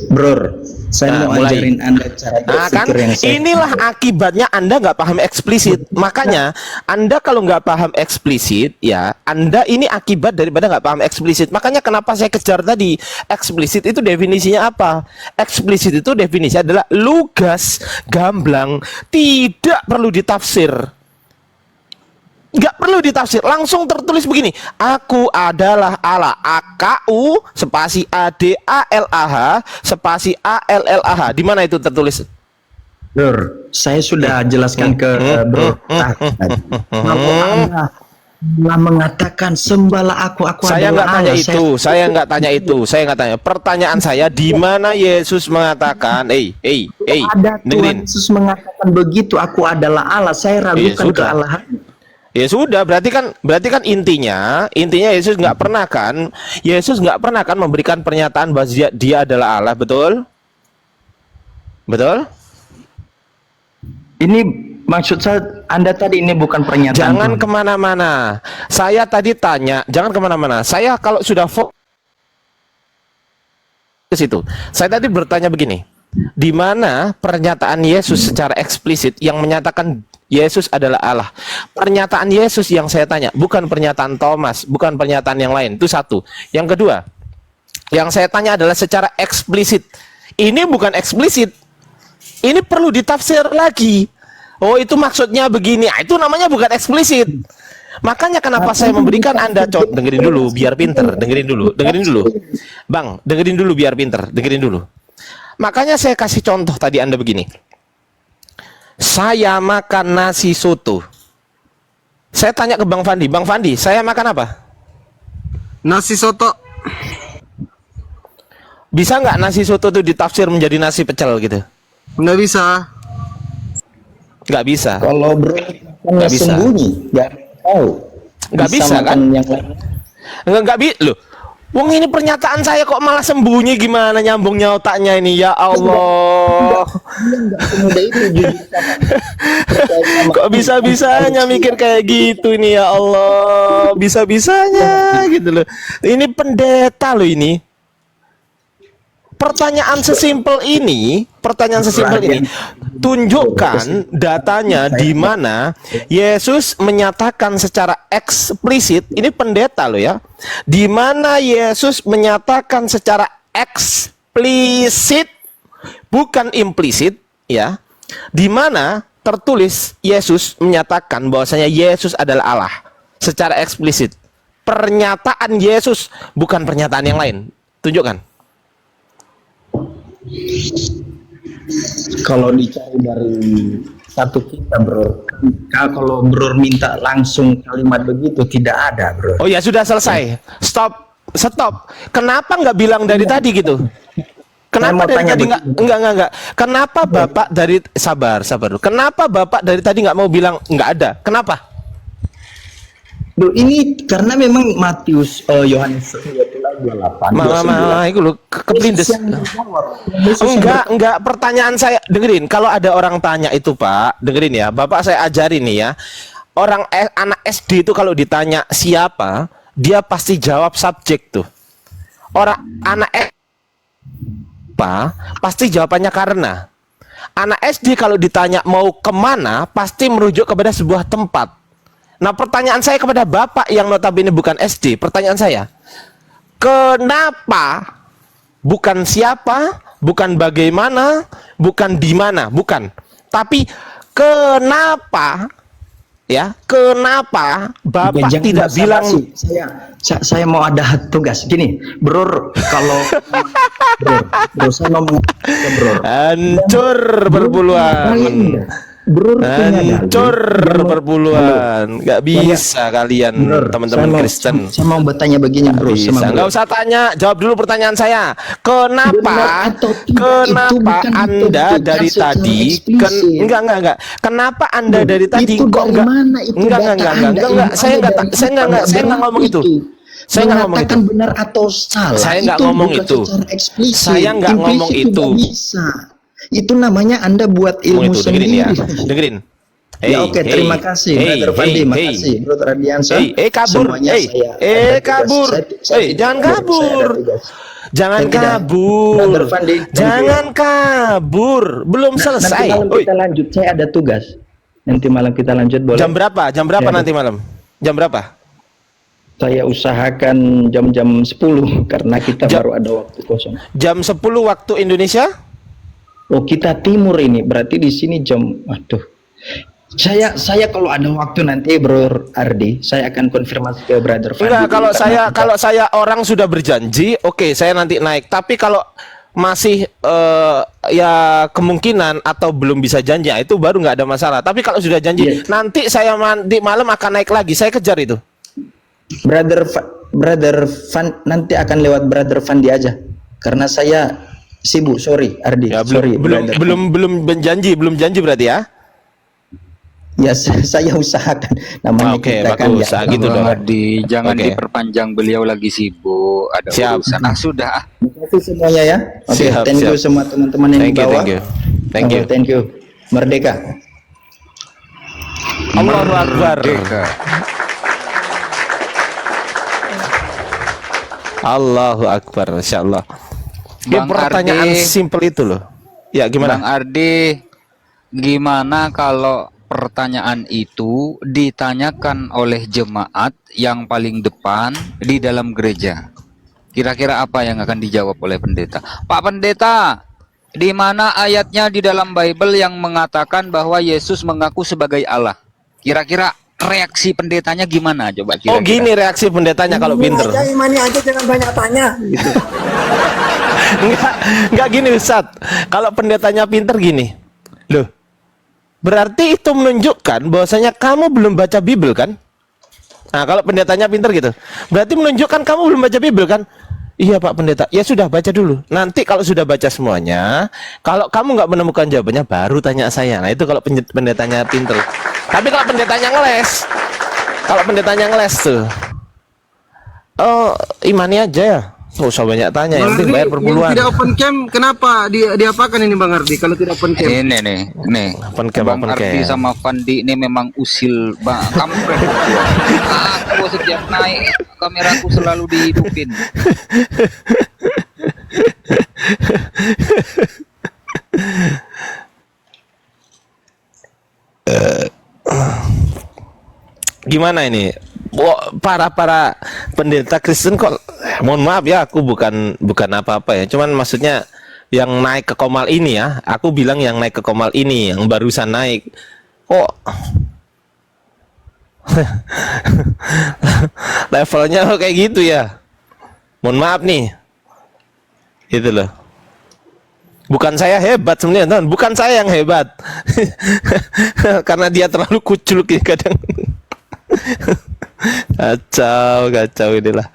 Bro, saya mau mulai. ajarin Anda cara berpikir yang sehat. Inilah akibatnya Anda nggak paham eksplisit. Makanya Anda kalau nggak paham eksplisit, ya Anda ini akibat daripada nggak paham eksplisit. Makanya kenapa saya kejar tadi eksplisit itu definisinya apa? Eksplisit itu definisinya adalah lugas, gamblang, tidak perlu ditafsir. Nggak perlu ditafsir, langsung tertulis begini, aku adalah Allah. AKU spasi ADALAH spasi ALLAH. Di mana itu tertulis? Bro, saya sudah jelaskan ke Bro. Kalau Anda mengatakan sembahlah aku Saya nggak adalah tanya Allah, itu, saya nggak tanya itu, saya nggak tanya. Pertanyaan saya, di mana Yesus mengatakan, ada Tuhan dengerin. Yesus mengatakan begitu, aku adalah Allah. Saya ragukan sudah. kealahan. Ya sudah, berarti kan intinya Yesus nggak pernah kan memberikan pernyataan bahwa dia adalah Allah, betul? Betul? Ini maksud saya, Anda tadi ini bukan pernyataan. Jangan Tuhan. kemana-mana. Saya tadi tanya, jangan kemana-mana. Saya kalau sudah fokus ke situ, saya tadi bertanya begini, di mana pernyataan Yesus secara eksplisit yang menyatakan Yesus adalah Allah? Pernyataan Yesus yang saya tanya, bukan pernyataan Thomas, bukan pernyataan yang lain. Itu satu. Yang kedua, yang saya tanya adalah secara eksplisit. Ini bukan eksplisit. Ini perlu ditafsir lagi. Oh, itu maksudnya begini. Itu namanya bukan eksplisit. Makanya kenapa saya memberikan Anda dengerin dulu biar pinter, dengerin dulu. Bang, dengerin dulu biar pinter, dengerin dulu. Makanya saya kasih contoh tadi Anda begini. Saya makan nasi soto. Saya tanya ke Bang Fandi, saya makan apa? Nasi soto. Bisa nggak nasi soto itu ditafsir menjadi nasi pecel gitu? Nggak bisa. Nggak bisa. Kalau Bro Nggak bisa. sembunyi, nggak tahu. Nggak bisa makan kan? Yang lain. Nggak bisa. Loh, wong ini pernyataan saya kok malah sembunyi, gimana nyambungnya otaknya ini, ya Allah. Kok bisa-bisanya mikir kayak gitu ini, ya Allah. Bisa-bisanya gitu loh. Ini pendeta loh ini. Pertanyaan sesimpel ini, tunjukkan datanya di mana Yesus menyatakan secara eksplisit, ini pendeta loh ya, di mana Yesus menyatakan secara eksplisit, bukan implisit ya, di mana tertulis Yesus menyatakan bahwasanya Yesus adalah Allah secara eksplisit. Pernyataan Yesus, bukan pernyataan yang lain. Tunjukkan. Kalau dicari dari satu kita, Bro. Kalau Bro minta langsung kalimat begitu, tidak ada, Bro. Oh ya sudah selesai. Stop. Kenapa nggak bilang dari tadi gitu? Kenapa dari tadi enggak? Kenapa Bapak dari sabar dulu. Kenapa Bapak dari tadi nggak mau bilang nggak ada? Kenapa? Duh, ini karena memang Matius Yohanes 28. Itu lo keplindes. Enggak, pertanyaan saya dengerin. Kalau ada orang tanya itu, Pak, dengerin ya. Bapak saya ajarin nih ya. Anak SD itu kalau ditanya siapa, dia pasti jawab subjek tuh. Anak pasti jawabannya karena. Anak SD kalau ditanya mau kemana, pasti merujuk kepada sebuah tempat. Nah, pertanyaan saya kepada Bapak yang notabene bukan SD, pertanyaan saya, kenapa? Bukan siapa, bukan bagaimana, bukan di mana, bukan. Tapi kenapa? Ya, kenapa Bapak tidak bilang? Saya mau ada tugas. Gini, Bro, kalau Bro, saya mau mengatakan, Bro. Hancur berbuluan. Bro, punya dalil. Hancur perpuluhan. Nggak bisa kalian teman-teman Kristen. Saya mau bertanya begini, bro. Bisa, sama nggak bro. usah tanya. Jawab dulu pertanyaan saya. Benar Kenapa? atau tidak, itu Kenapa bukan Anda ditentukan dari secara tadi? eksplisit. Enggak. Kenapa Anda dari tadi Itu kok dari enggak? mana itu Enggak. data Anda? Saya Ini enggak. ada Saya dari enggak ngomong itu. Saya nggak ngomong itu. Mengatakan benar atau salah. Saya nggak itu ngomong bukan itu. secara eksplisit. Saya nggak Implisit ngomong itu. nggak bisa. Itu namanya Anda buat ilmu Dengerin sendiri. ya. Dengerin. Ya, oke, terima kasih, Brother Fandi, makasih, Brother Ardiansa. Kabur, Semuanya saya ada tugas. kabur, Saya tidak jangan kabur, saya kabur, ada tugas. jangan Saya tidak. kabur, Brother Fandi, thank you. jangan kabur, belum selesai. Nanti malam kita lanjut, saya ada tugas. Nanti malam kita lanjut, boleh? Jam berapa? Jam berapa Ya, nanti malam? Jam berapa? Saya usahakan jam-jam 10 karena kita baru ada waktu kosong. Jam 10 waktu Indonesia? Oh, kita timur ini, berarti di sini jam, aduh. Saya kalau ada waktu nanti, Bro Ardi, saya akan konfirmasi ke Brother Fandi. Enggak, kalau saya orang sudah berjanji, oke, saya nanti naik. Tapi kalau masih ya kemungkinan atau belum bisa janji, itu baru nggak ada masalah. Tapi kalau sudah janji, nanti saya nanti malam akan naik lagi. Saya kejar itu. Brother Fan nanti akan lewat Brother Fandi aja, karena saya sibuk. Sorry, Ardi. Ya, sorry, belum janji berarti ya? Ya, saya usahakan. Namanya Oke, kita kan bagus. ya. Gitu dong. Jangan Oke. diperpanjang, beliau lagi sibuk, ada Siap. urusan. Sudah. Terima kasih semuanya ya. Oke, Siap, thank you siap. semua teman-teman yang di bawah. Thank you. Thank you. Merdeka. Allahu Akbar. Allahu Akbar, Masya Allah. Ini Bang pertanyaan Ardi. simpel itu loh. Ya, Bang gimana? Ardi, gimana kalau pertanyaan itu ditanyakan oleh jemaat yang paling depan di dalam gereja? Kira-kira apa yang akan dijawab oleh pendeta? Pak Pendeta, di mana ayatnya di dalam Bible yang mengatakan bahwa Yesus mengaku sebagai Allah? Kira-kira reaksi pendetanya gimana? Coba kira-kira. Oh, gini reaksi pendetanya kalau pinter. Imani aja jangan banyak tanya. Gitu. Enggak gini Ustaz. Kalau pendetanya pinter gini. Loh, berarti itu menunjukkan bahwasanya kamu belum baca Bible kan? Nah, kalau pendetanya pinter gitu. Berarti menunjukkan kamu belum baca Bible kan? Iya Pak Pendeta. Ya sudah, baca dulu. Nanti kalau sudah baca semuanya, kalau kamu nggak menemukan jawabannya, baru tanya saya. Nah, itu kalau pendetanya pinter. Tapi kalau pendetanya ngeles tuh, oh, imani aja ya. Nggak usah banyak tanya, yang penting bayar perpuluhan. Yang tidak open cam, kenapa diapakan ini Bang Ardi kalau tidak open cam? Ini nih. Open cam, Bang open Ardi cam. sama Fandi ini memang usil bang. Kampret. Aku setiap naik kameraku selalu dihidupin. Gimana ini? Para pendeta Kristen kok, mohon maaf ya, aku bukan apa-apa ya. Cuman maksudnya yang naik ke Komal ini ya, aku bilang yang naik ke Komal ini, yang barusan naik. Oh, levelnya kok kayak gitu ya. Mohon maaf nih, gitu loh. Bukan saya hebat sebenarnya, teman. Bukan saya yang hebat, karena dia terlalu kucul kadang. Kacau inilah.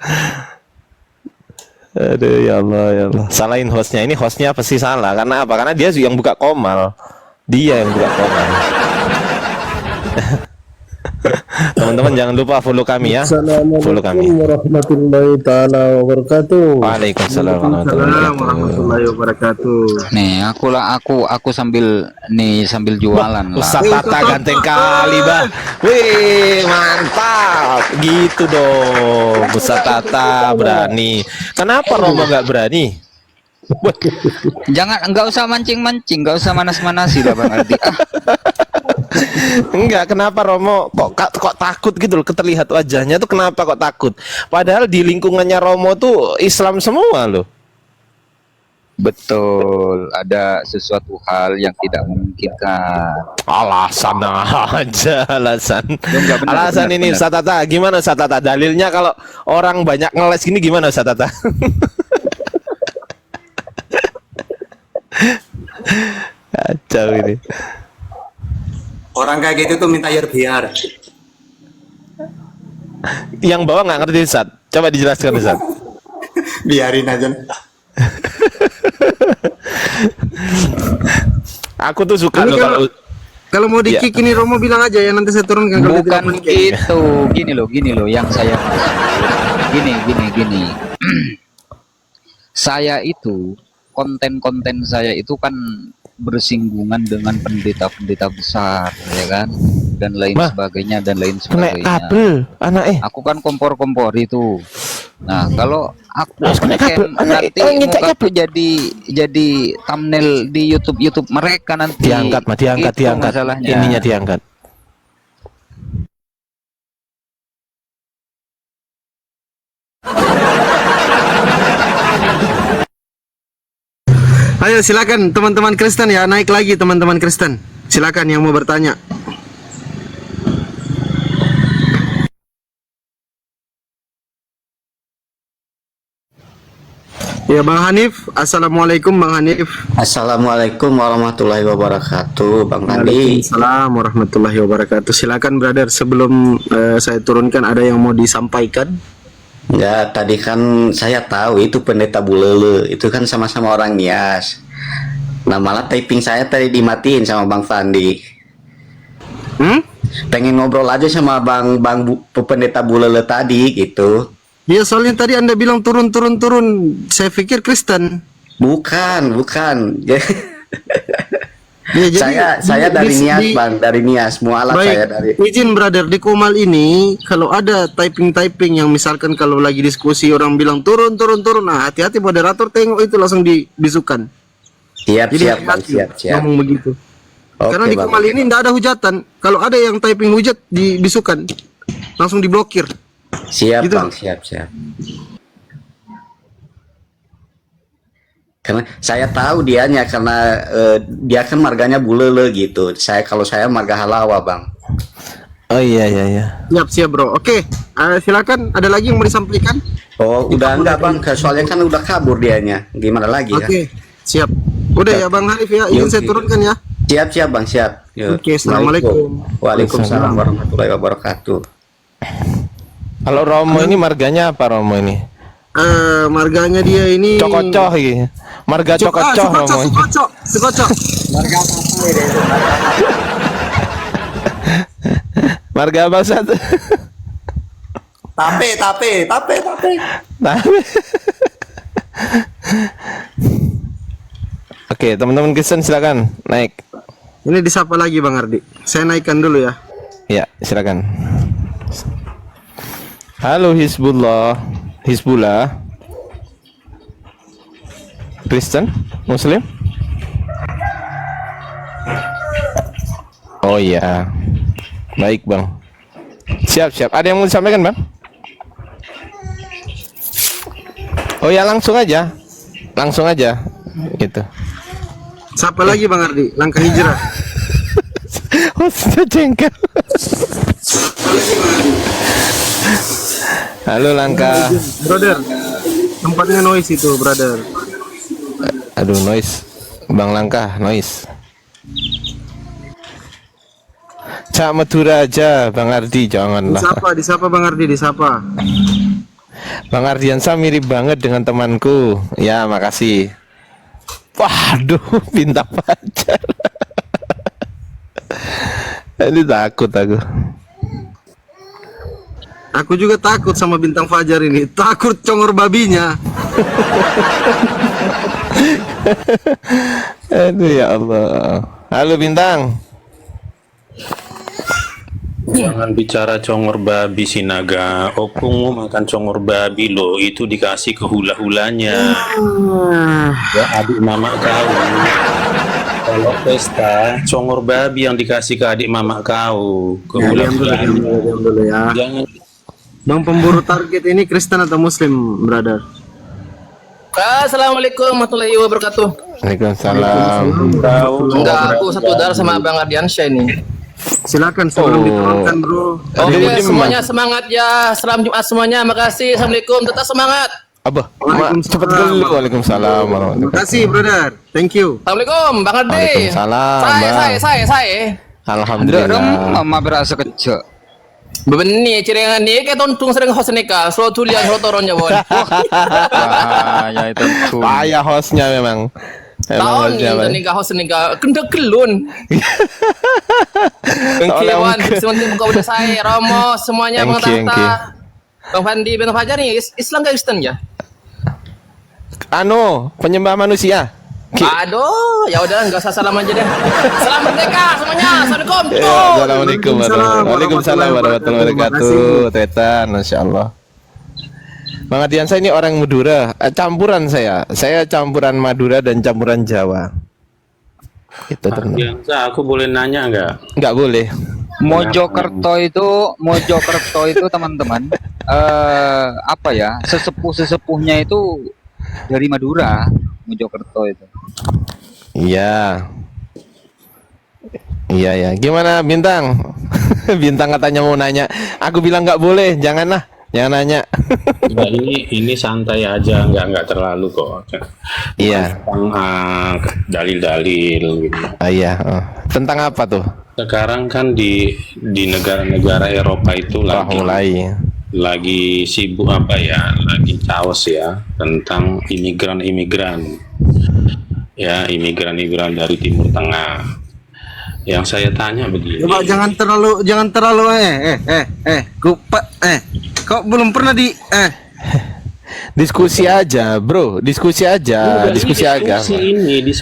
Aduh, ya Allah. Salahin hostnya. Ini hostnya pasti salah. Karena apa? Karena dia yang buka Komal. Dia yang buka Komal. Teman-teman jangan lupa follow kami ya. Follow kami. Assalamualaikum warahmatullahi taala wabarakatuh. Waalaikumsalam warahmatullahi wabarakatuh. Nih, aku sambil jualan lah. Ustaz Tata ganteng kali, Bah. Wih, mantap. Gitu dong. Ustaz Tata berani. Kenapa Romo nggak berani? Nggak usah mancing-mancing, nggak usah manas-manasi lah Bang Ardi. Enggak, kenapa Romo kok takut gitu loh, terlihat wajahnya tuh kenapa kok takut? Padahal di lingkungannya Romo tuh Islam semua loh. Betul, ada sesuatu hal yang tidak memungkinkan. Alasan aja, alasan. Nggak benar, Alasan benar, ini benar. Ustaz Tata, gimana Ustaz Tata? Dalilnya kalau orang banyak ngeles gini gimana Ustaz Tata? Kacau ini. Orang kayak gitu tuh minta biar. Yang bawah nggak ngerti Ustaz. Coba dijelaskan Ustaz. Biarin aja. Aku tuh suka Ini loh kalau kalau mau di-kick ini Romo bilang aja ya, nanti saya turunkan kalau dia tidak Bukan mau di-kick. gitu, gini loh yang saya maksud. Gini. Saya itu konten-konten saya itu kan bersinggungan dengan pendeta-pendeta besar, ya kan, dan lain Mah, sebagainya dan lain kena sebagainya. kabel anak Aku kan kompor-kompor itu. Nah, kalau aku Terus kena kabel, nanti nginjak mukaku jadi thumbnail di YouTube mereka nanti. diangkat Gitu masalahnya. ininya diangkat. Ayo silakan teman-teman Kristen ya, naik lagi teman-teman Kristen. Silakan yang mau bertanya. Ya Bang Hanif, Assalamualaikum Bang Hanif. Assalamualaikum warahmatullahi wabarakatuh, Bang Andi. Waalaikumsalam warahmatullahi wabarakatuh. Silakan brother, sebelum saya turunkan ada yang mau disampaikan? Enggak, tadi kan saya tahu itu pendeta Bulele, itu kan sama-sama orang Nias. Nah malah typing saya tadi dimatiin sama Bang Fandi. Pengen ngobrol aja sama pendeta Bulele tadi gitu. Ya soalnya tadi Anda bilang turun. Saya pikir Kristen. Bukan. Ya, jadi saya dari Nias, Bang, dari Nias. Mualaf baik, saya dari. izin brother, di Komal ini kalau ada typing yang misalkan kalau lagi diskusi orang bilang turun, nah hati-hati moderator tengok itu langsung dibisukan. Siap, Jadi siap, Bang, hati-hati siap. ngomong begitu. Oke, Karena di Bang. Komal ini tidak ada hujatan. Kalau ada yang typing hujat dibisukan, langsung diblokir. Siap, Gitu. Bang, siap. Karena saya tahu dianya karena dia kan marganya Bulele gitu. Kalau saya marga Halawa, Bang. Oh iya. Siap bro. Oke, silakan. Ada lagi yang mau disampaikan? Oh, udah enggak, Bang. Soalnya kan udah kabur dianya. Gimana lagi ya? Oke, siap. Udah ya Bang Hanif ya, izin saya turunkan ya. Siap, Bang, siap. Yuk. Oke, assalamualaikum. Waalaikumsalam warahmatullahi wabarakatuh. Kalau Romo ini marganya apa Romo ini? Marganya dia ini Cokocoh iki. Marga cokocoh Romo. Sekocok. Marga apa Ustaz? Tape. Oke, teman-teman Kristen silakan naik. Ini disapa lagi Bang Ardi. Saya naikkan dulu ya. Ya, silakan. Halo Hizbullah. Kristen? Muslim? Oh iya. Baik, Bang. Siap. Ada yang mau disampaikan, Bang? Oh ya, langsung aja. Gitu. Siapa lagi Bang Ardi? Langkah hijrah. Oh, sudah jengkel. Halo Langkah. Brother. Tempatnya noise itu, brother. Aduh, noise. Bang Langkah, noise. Cak Madura aja, Bang Ardi, janganlah. Disapa Bang Ardi, disapa. Bang Ardiansa mirip banget dengan temanku. Ya, makasih. Waduh, bintang pacar. Ini takut aku. Aku juga takut sama bintang Fajar ini. Takut congor babinya. Aduh ya Allah. Halo Bintang. Jangan bicara congor babi Sinaga. Opung mau makan congor babi loh. Itu dikasih ke hula-hulanya. Ya adik mama kau. Kalau pesta congor babi yang dikasih ke adik mama kau. Ke hula-hulanya. Diam dulu ya. Jangan. Bang pemburu target ini Kristen atau Muslim, brother? Assalamualaikum warahmatullahi wabarakatuh. Waalaikumsalam. Enggak, aku satu darah sama Bang Ardiansyah ini. Silakan sebelum diturunkan, bro. Oke, semuanya semangat ya. Salam Jumat semuanya. Makasih. Assalamualaikum. Tetap semangat. Abah, cepat dulu. Waalaikumsalam. Terima kasih, brother. Thank you. Assalamualaikum, Bang Ardi. Waalaikumsalam, Bang. Saya. Alhamdulillah. Mama berasa kecil. Bebenni cirengan ni kayak tontung sering host nikah, selalu tulian selalu toronnya bon. Ya itu tuh. Payah hostnya memang. Tahun ni host nikah, kendek kelun. Kewan, semuanya buka udah saya, Romo, semuanya Bang Tata, Bang Fandi, Bang Fajar nih, Islam ke Kristen ya? Penyembah manusia. Aduh, ya udah nggak usah salam aja deh. Salam merdeka semuanya. Assalamualaikum. Assalamualaikum Waalaikumsalam warahmatullahi wabarakatuh. Tetan, Masya Allah. Bang Adian, saya ini orang Madura, campuran saya campuran Madura dan campuran Jawa. Itu teman. Aku boleh nanya nggak? Nggak boleh. Mojokerto itu teman-teman, apa ya, sesepuhnya itu dari Madura, Mojokerto itu. Iya. Gimana Bintang? Bintang katanya mau nanya. Aku bilang nggak boleh, jangan nanya. Nah, ini santai aja, nggak terlalu kok. Iya. Dalil-dalil gitu. Iya. Tentang apa tuh? Sekarang kan di negara-negara Eropa itu lagi sibuk lagi chaos ya tentang imigran ya, imigran dari Timur Tengah. Yang saya tanya begini. Coba jangan terlalu kok belum pernah diskusi aja, bro. Diskusi agama.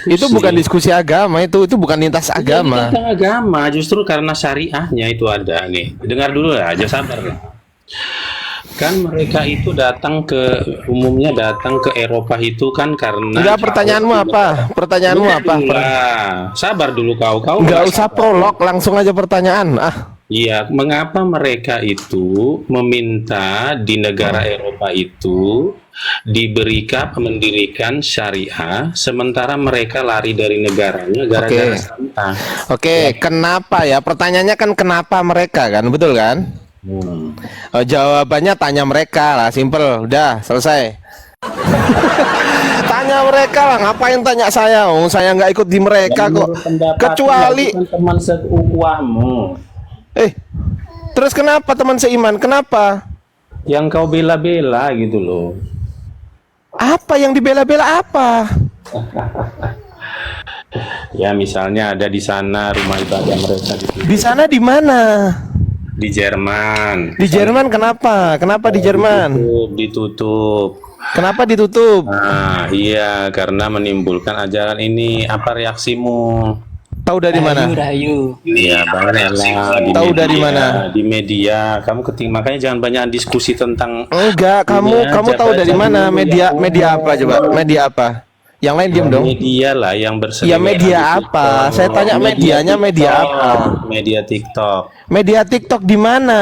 Itu bukan diskusi agama, itu bukan lintas agama. Tentang agama, justru karena syariahnya itu ada nih. Dengar dulu aja, sabar lah. Kan mereka itu umumnya datang ke Eropa itu kan karena. Enggak, pertanyaanmu apa? Sabar dulu kau. Enggak usah prolog, langsung aja pertanyaan. Iya, mengapa mereka itu meminta di negara Eropa itu mendirikan syariah, sementara mereka lari dari negaranya gara-gara sampah. Oke, kenapa ya? Pertanyaannya kan kenapa mereka kan, betul kan? Jawabannya tanya mereka lah, simple, udah selesai. Tanya mereka lah, ngapain tanya saya? Saya nggak ikut di mereka kok. Kecuali teman seukuahmu. Terus kenapa teman seiman? Kenapa? Yang kau bela-bela gitu loh. Apa yang dibela-bela apa? Ya misalnya ada di sana rumah ibadah mereka di sana di mana? Di Jerman. Di Jerman kenapa? Kenapa di Jerman? Ditutup. Kenapa ditutup? Nah, iya karena menimbulkan ajaran ini. Apa reaksimu? Tahu dari mana? Iya, banyak lah. Tahu dari mana? Di media. Kamu makanya jangan banyak diskusi tentang. Enggak, kamu tahu dari mana? Media apa coba? Media apa? Yang lain diam dong. Media lah yang berseliweran. Ya media apa? Saya tanya medianya media apa? Media TikTok. Media TikTok di mana?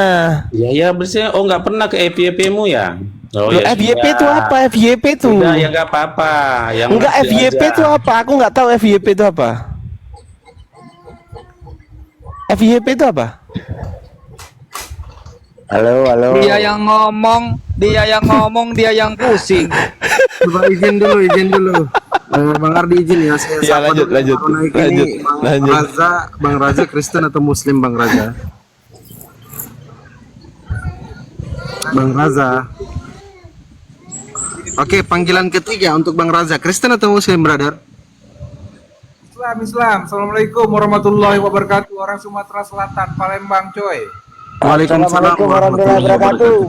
Ya bersih. Oh, nggak pernah ke FYP-mu ya? Oh, ya FYP itu apa? FYP itu? Udah, ya nggak apa-apa. Enggak, FYP itu apa? Aku nggak tahu FYP itu apa. FYP itu apa? Halo. Dia yang ngomong, dia yang pusing. Coba izin dulu. Bang Ardi izin ya. Saya lanjut. Bang Raza Kristen atau Muslim Bang Raza? Bang Raza. Oke, panggilan ketiga untuk Bang Raza, Kristen atau Muslim, brother? Islam. Assalamualaikum warahmatullahi wabarakatuh. Orang Sumatera Selatan, Palembang, coy. Waalaikumsalam warahmatullahi wabarakatuh.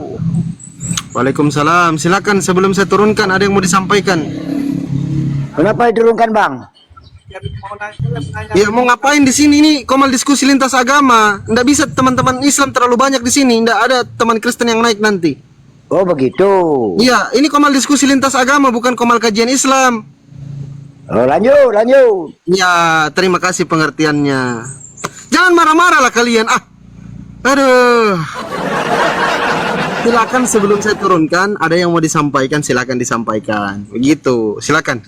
Waalaikumsalam. Silakan, sebelum saya turunkan ada yang mau disampaikan. Kenapa diturunkan, Bang? Ya mau ngapain di sini? Ini komal diskusi lintas agama. Nggak bisa teman-teman Islam terlalu banyak di sini. Nggak ada teman Kristen yang naik nanti. Oh begitu. Iya, ini komal diskusi lintas agama, bukan komal kajian Islam. Oh, lanjut. Ya, terima kasih pengertiannya. Jangan marah-marah lah kalian. Aduh. Silakan sebelum saya turunkan, ada yang mau disampaikan, silakan disampaikan. Begitu, silakan.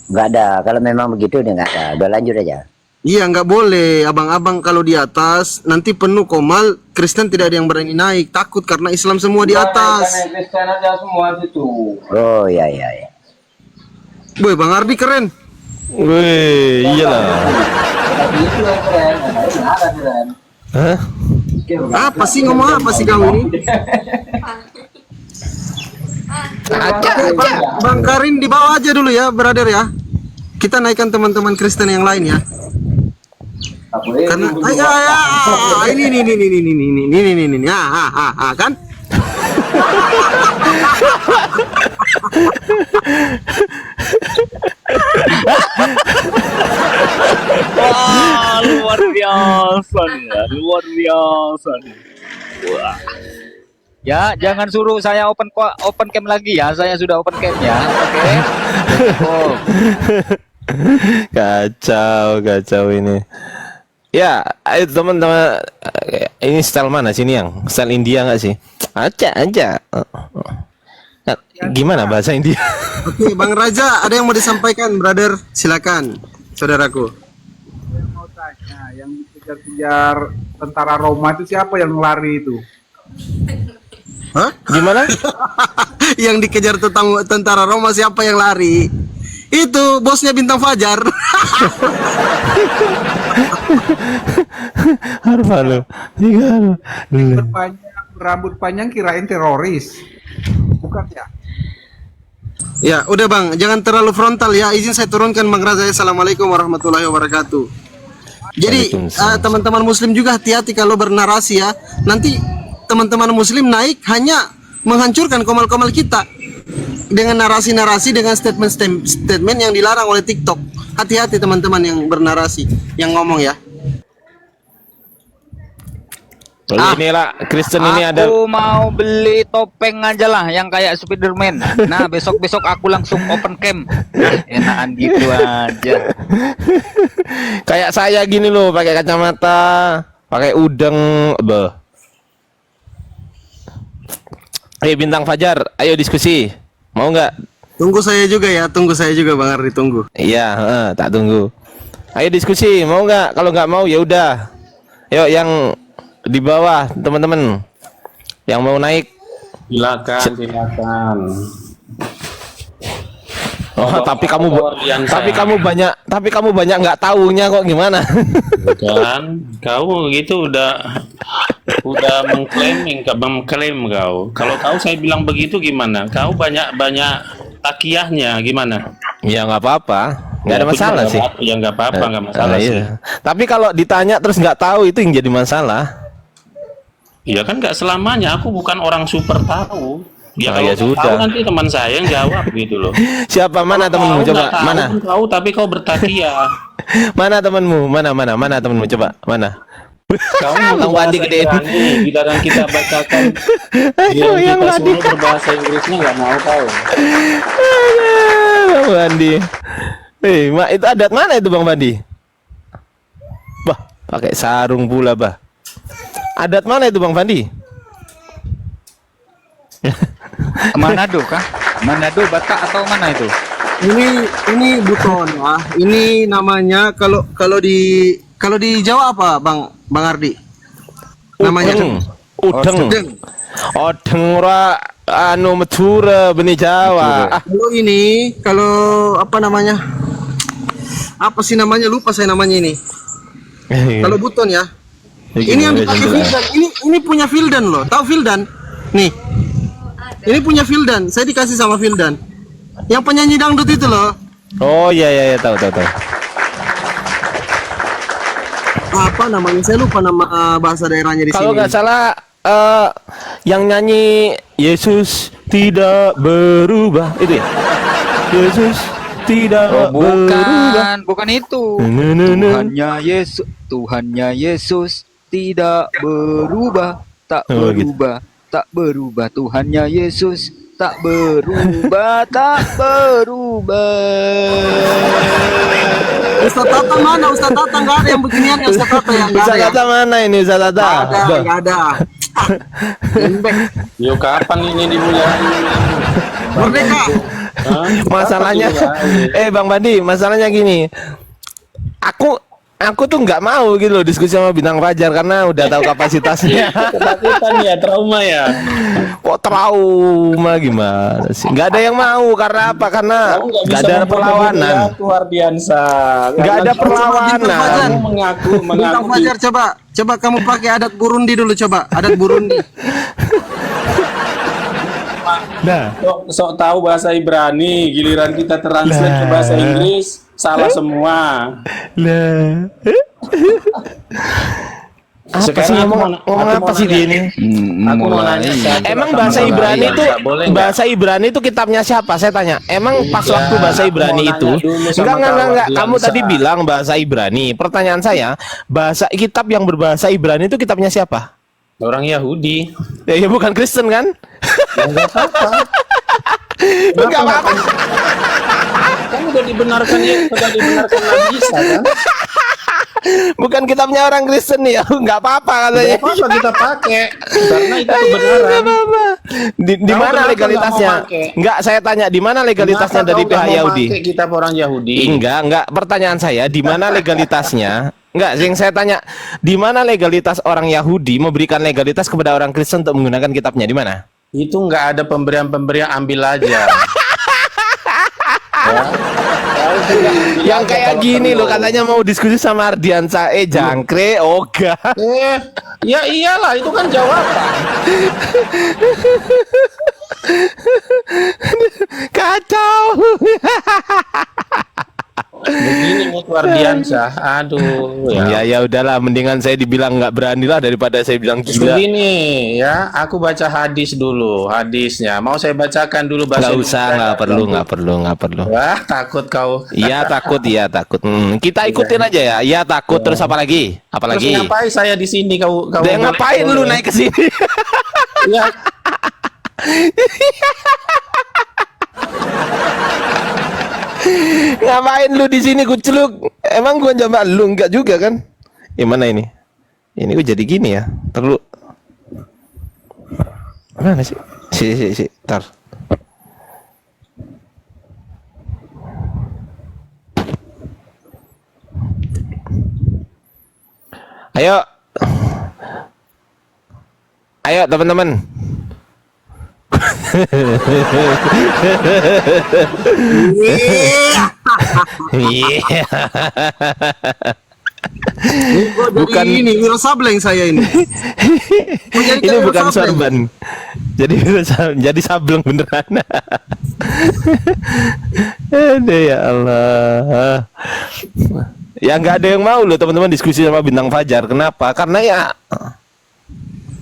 Nggak ada. Kalau memang begitu dia nggak ada. Udah lanjut aja. Iya, nggak boleh. Abang-abang kalau di atas nanti penuh komal, Kristen tidak ada yang berani naik, takut karena Islam semua di atas. Kristen aja semua situ. Oh iya. Boy, Bang Ardi keren. Wih, iyalah. Hah? Apa sih ngomong apa sih kamu ini? Bang Karin di bawah aja dulu ya, brother ya. Kita naikkan teman-teman Kristen yang lain ya. Karena ini kan? Wah, luar biasa nih, luar biasa nih. Wah. Ya, jangan suruh saya open cam lagi ya. Saya sudah open cam ya. Oke. Oh. Kacau ini. Ya, ayo teman-teman, ini style mana sini yang? Style India nggak sih? Aja. Nah, gimana bahasa India? Oke, Bang Raja, ada yang mau disampaikan, brother? Silakan, saudaraku. Saya mau tanya, yang dikejar-kejar tentara Roma itu siapa yang lari itu? Hah? Gimana? Yang dikejar tentara Roma siapa yang lari? Itu bosnya Bintang Fajar. Harus Rambut panjang kirain teroris. Bukan ya? Ya, udah Bang, jangan terlalu frontal ya. Izin saya turunkan Bang Raza. Assalamualaikum warahmatullahi wabarakatuh. Jadi teman-teman muslim juga hati-hati kalau bernarasi ya. Nanti teman-teman muslim naik hanya menghancurkan komal-komal kita dengan narasi-narasi, dengan statement-statement yang dilarang oleh TikTok. Hati-hati teman-teman yang bernarasi, yang ngomong ya. Inilah Kristen ini ada. Aku mau beli topeng aja lah yang kayak Spiderman. Nah, besok-besok aku langsung open cam. Nah, enakan gitu aja. Kayak saya gini loh, pakai kacamata, pakai udeng, Ayo Bintang Fajar, ayo diskusi. Mau nggak? Tunggu saya juga ya, tunggu saya juga Bang Ardi, tunggu. Iya, tak tunggu. Ayo diskusi, mau nggak? Kalau nggak mau ya udah. Yuk yang di bawah teman-teman yang mau naik. Silakan. Oh, tapi kamu banyak nggak taunya kok gimana? Kan, kau gitu udah mengklaim kau. Kalau kau saya bilang begitu gimana? Kau banyak takiyahnya gimana? Ya nggak apa-apa, nggak ada masalah sih. Ya nggak apa-apa, nggak masalah sih. Tapi kalau ditanya terus nggak tahu itu yang jadi masalah. Ya kan nggak selamanya. Aku bukan orang super tahu. Ya kalau ya sudah. tahu nanti teman saya yang jawab gitu loh. Siapa mana temanmu coba? Mana? Tahu tapi kau bertakiyah. Mana temanmu? Mana temanmu coba? Mana? Kamu Wandi gede itu. Kita dan kita bacakan. Ayo yang kita Wandi. suruh berbahasa Inggrisnya nggak mau tahu. Bang Wandi. Itu adat mana itu Bang Wandi? Bah, pakai sarung pula, bah. Adat mana itu Bang Wandi? Manado kah? Manado, Batak atau mana itu? Ini buton ya. Ini namanya kalau di Jawa apa Bang Ardi? Namanya Udeng. Odeng ora anu Madura beni Jawa. Kalau apa namanya? Apa sih namanya? Lupa saya namanya ini. Kalau buton ya. Ini yang dipakai Vildan. Ini punya Vildan loh. Tahu Vildan? Nih. Ini punya Vildan. Saya dikasih sama Vildan. Yang penyanyi dangdut itu loh. Oh iya tahu. Apa namanya? Saya lupa nama bahasa daerahnya di sini. Kalau nggak salah yang nyanyi Yesus tidak berubah itu ya. Yesus tidak berubah. Bukan itu. Tuhannya Yesus tidak berubah, tak berubah. Tak berubah, Tuhannya Yesus tak berubah, tak berubah. Ustaz Tata mana? Ustaz Tata nggak ada yang beginian ya Ustaz Tata yang nggak ada. Ustaz Tata mana ini Ustaz Tata? Nggak ada. Yuk kapan ini dimulai? Merdeka. Masalahnya, Bang Bandi, masalahnya gini. aku tuh nggak mau gitu loh diskusi sama Bintang Fajar karena udah tahu kapasitasnya. Ketakutan ya, trauma ya. Kok trauma gimana sih? Nggak ada yang mau karena apa? Karena nggak ada perlawanan. Ardiansa. Nggak ada perlawanan. Kamu mengaku Bintang Fajar, coba kamu pakai adat Burundi dulu, coba adat Burundi. Nah, sok tahu bahasa Ibrani, giliran kita translate ke bahasa Inggris salah semua. Nah. Apa sih Sekarang ngomong apa sih dia ini? Aku mau nanya. Emang bahasa Ibrani itu kitabnya siapa? Saya tanya. Emang pas waktu bahasa Ibrani itu enggak. Kamu tadi bilang bahasa Ibrani. Pertanyaan saya, kitab yang berbahasa Ibrani itu kitabnya siapa? Orang Yahudi. Ya bukan Kristen kan? Enggak apa-apa. Enggak apa-apa. Kan udah dibenarkan Nabi Isa kan? Bukan kitabnya orang Kristen ya, nggak apa-apa katanya. Nggak apa-apa kita pakai, karena itu kebenaran. Di mana legalitasnya? Enggak, saya tanya di mana legalitasnya dari pihak Yahudi? Pakai kitab orang Yahudi. Enggak. Pertanyaan saya, di mana legalitasnya? Enggak, yang saya tanya, di mana legalitas orang Yahudi memberikan legalitas kepada orang Kristen untuk menggunakan kitabnya? Di mana? Itu nggak ada pemberian ambil aja. Yang kayak gini loh, katanya mau diskusi sama Ardiansa, jangkrik, oga. Ya iyalah, itu kan jawaban. Kacau. Begini Mutu Ardiansa, aduh ya udahlah, mendingan saya dibilang nggak berani lah daripada saya bilang gila. Begini ya, aku baca hadis dulu, hadisnya mau saya bacakan dulu bahasa. Nggak usah, nggak perlu. Wah, takut kau. Iya takut. Kita ikutin aja ya. Iya takut. Terus apa lagi? Terus ngapain saya di sini kau? Ngapain lu naik ke sini? Ya. Ngapain lu di sini kuceluk? Emang gua jambak lu enggak juga kan? Gimana ini? Ini gua jadi gini ya. Perlu. Mana sih? Si, tar. Ayo teman-teman. Bukan ini Wiro Sableng saya ini. Ini bukan sorban. Jadi sableng beneran. Aduh ya Allah. Ya nggak ada yang mau loh teman-teman diskusi sama Bintang Fajar. Kenapa? Karena ya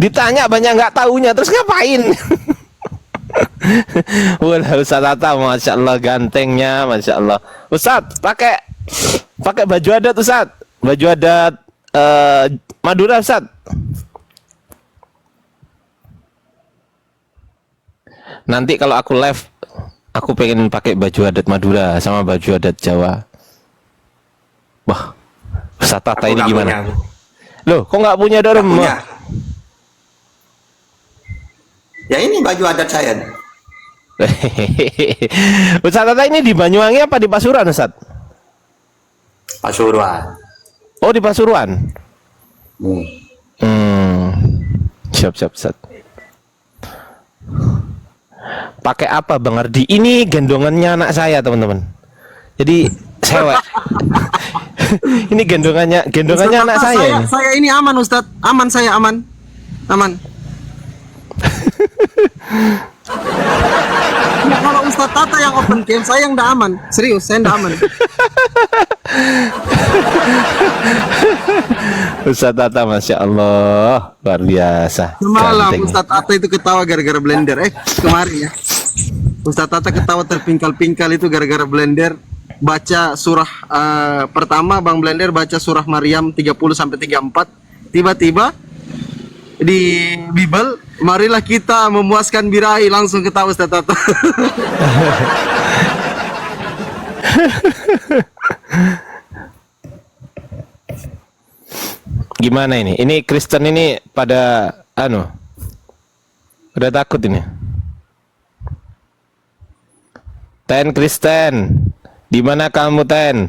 ditanya banyak nggak taunya, terus ngapain? Wah, Ustaz Tata, masya Allah gantengnya, masya Allah. Ustaz pakai baju adat Ustaz, baju adat Madura Ustaz. Nanti kalau aku live, aku pengen pakai baju adat Madura sama baju adat Jawa. Wah, Ustaz Tata ini gimana? Loh, kok nggak punya dorong? Ya ini baju adat saya. Ustaz Tata ini di Banyuwangi apa di Pasuruan Ustaz? Pasuruan. Oh di Pasuruan. Siap Ustaz. Pakai apa Bang Ardi? Ini gendongannya anak saya teman-teman. Jadi sewek. Ini gendongannya anak saya. Saya ini aman Ustaz, aman saya aman. Nah, kalau Ustaz Tata yang open cam, saya yang nggak aman. Serius, saya nggak aman. Ustaz Tata, masya Allah, luar biasa. Semalam Ustaz Tata itu ketawa gara-gara blender. Kemarin ya, Ustaz Tata ketawa terpingkal-pingkal itu gara-gara blender. Baca surah pertama, Bang Blender baca surah Maryam 30-34. Tiba-tiba di Bible, marilah kita memuaskan birahi, langsung ketawa Ustaz Tata. Gimana ini? Ini Kristen ini pada udah takut ini. Ten Kristen, di mana kamu Ten?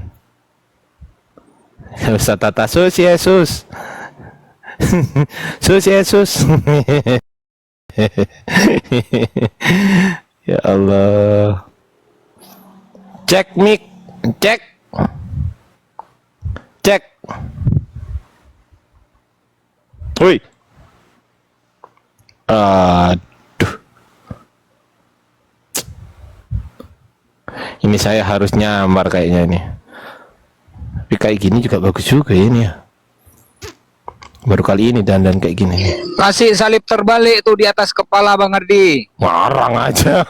Ustaz Tata, sus Yesus. Sus Yesus. Ya Allah. Cek mic, cek. Cek. Woi. Aduh. Ini saya harus nyamar kayaknya ini. Tapi kayak gini juga bagus juga ini ya. Baru kali ini dandan kayak gini. Kasih salib terbalik tuh di atas kepala Bang Ardi. Marang aja.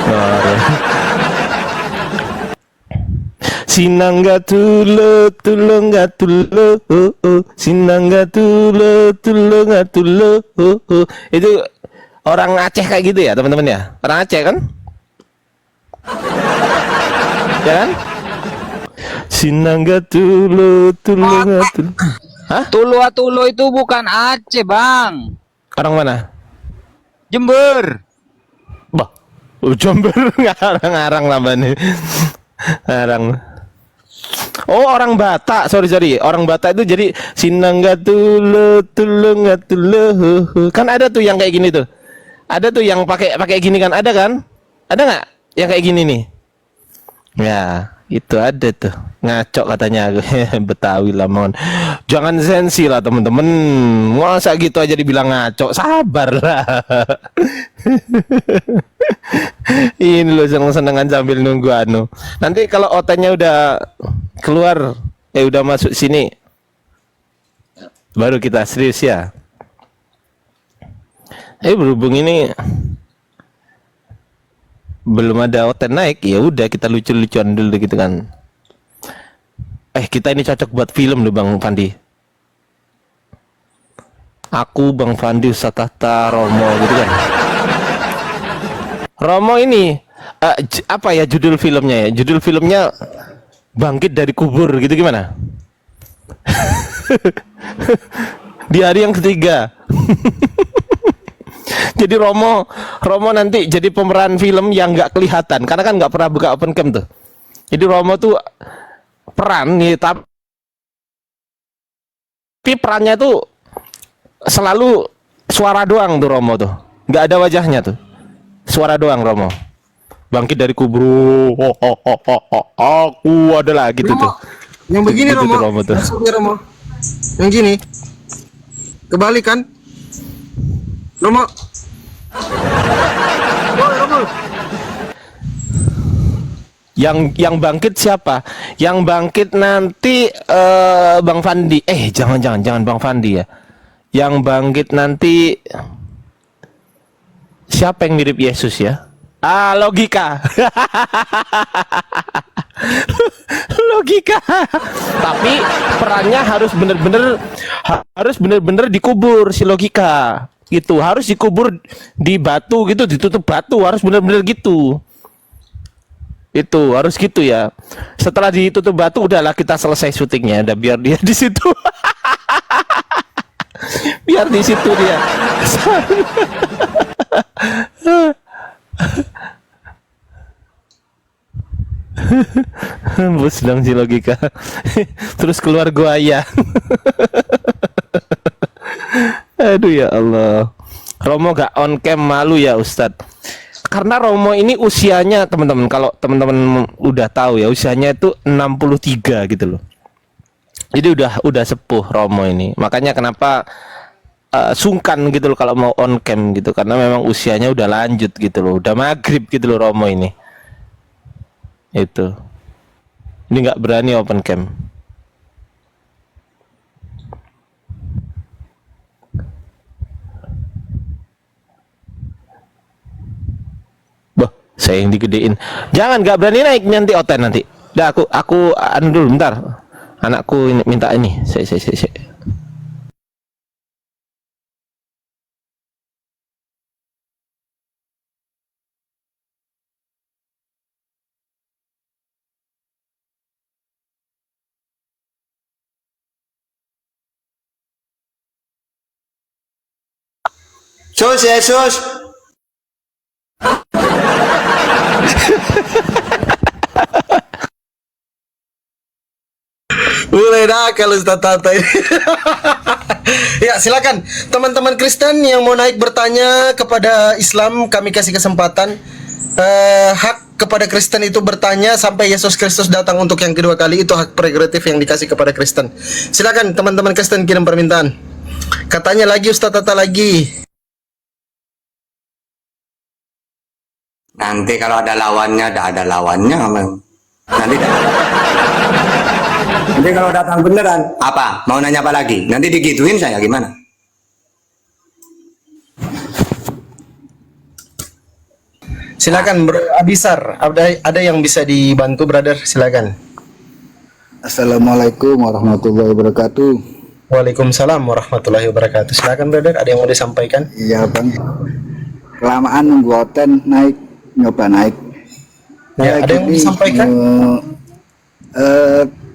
Marang. Sinangga tulo nggak tulo, sinangga tulo nggak tulo. Itu orang Aceh kayak gitu ya teman-teman ya? Orang Aceh kan? Ya kan? Sinangga tulo nggak tulo. Hah? Tulo itu bukan Aceh, Bang. Orang mana? Jember. Bah, Jember ngarang-ngarang lamanya. Ngarang. Oh, orang Batak, sorry, orang Batak itu jadi sinangga tulo nggak tulo. Kan ada tuh yang kayak gini tuh. Ada tuh yang pakai gini kan, ada kan? Ada nggak yang kayak gini nih? Ya, itu ada tuh. Ngaco katanya. Betawi lah, mohon. Jangan sensi lah teman-teman. Masa gitu aja dibilang ngaco? Sabar lah. Ini loh seneng-senengan sambil nunggu anu. Nanti kalau otenya udah keluar, udah masuk sini, baru kita serius ya. Berhubung ini belum ada oten naik, ya udah kita lucu-lucuan dulu gitu kan. Kita ini cocok buat film loh Bang Fandi. Aku, Bang Fandi, Ustaz Tata, Romo gitu kan. Romo ini apa ya judul filmnya ya? Judul filmnya Bangkit dari Kubur gitu, gimana? Di hari yang ketiga. Jadi Romo nanti jadi pemeran film yang nggak kelihatan karena kan nggak pernah buka open cam tuh. Jadi Romo tuh peran nih, tapi perannya tuh selalu suara doang tuh Romo tuh, nggak ada wajahnya tuh, suara doang Romo. Bangkit dari kubur, aku adalah gitu tuh. Yang begini Gitu Romo, tuh Romo tuh. maksudnya Romo. Yang gini, kebalik kan? Romo. Yang bangkit siapa? Yang bangkit nanti Bang Fandi. Jangan Bang Fandi ya. Yang bangkit nanti siapa yang mirip Yesus ya? Logika. Logika. Tapi perannya harus bener-bener dikubur si Logika. Gitu, harus dikubur di batu gitu, ditutup batu, harus bener-bener gitu. Itu harus gitu ya. Setelah ditutup batu udahlah kita selesai syutingnya, udah biar dia di situ. Biar di situ dia. Bos dong si Logika. Terus keluar gua ya. Aduh ya Allah. Romo gak on cam, malu ya Ustadz. Karena Romo ini usianya teman-teman, kalau teman-teman udah tahu ya, usianya itu 63 gitu loh. Jadi udah sepuh Romo ini. Makanya kenapa sungkan gitu loh kalau mau on cam gitu, karena memang usianya udah lanjut gitu loh, udah maghrib gitu loh Romo ini. Itu. Ini nggak berani open cam. Saya yang digedein. Jangan, nggak berani naik nanti oten nanti. Udah aku anu dulu bentar. Anakku ini minta ini. Saya. Yesus. Mulai nakal Ustaz Tata ini. Ya, silakan teman-teman Kristen yang mau naik bertanya kepada Islam, kami kasih kesempatan. Hak kepada Kristen itu bertanya sampai Yesus Kristus datang untuk yang kedua kali, itu hak prerogatif yang dikasih kepada Kristen. Silakan teman-teman Kristen kirim permintaan. Katanya lagi Ustaz Tata lagi. Nanti kalau ada lawannya, ada lawannya, Bang. Nanti kalau datang beneran, apa? Mau nanya apa lagi? Nanti digituin saya gimana? Silakan Bro Abisar, ada yang bisa dibantu brother, silakan. Assalamualaikum warahmatullahi wabarakatuh. Waalaikumsalam warahmatullahi wabarakatuh. Silakan brother, ada yang mau disampaikan? Iya bang, kelamaan nunggu Oten naik, nyoba naik. Ya, ada yang mau disampaikan?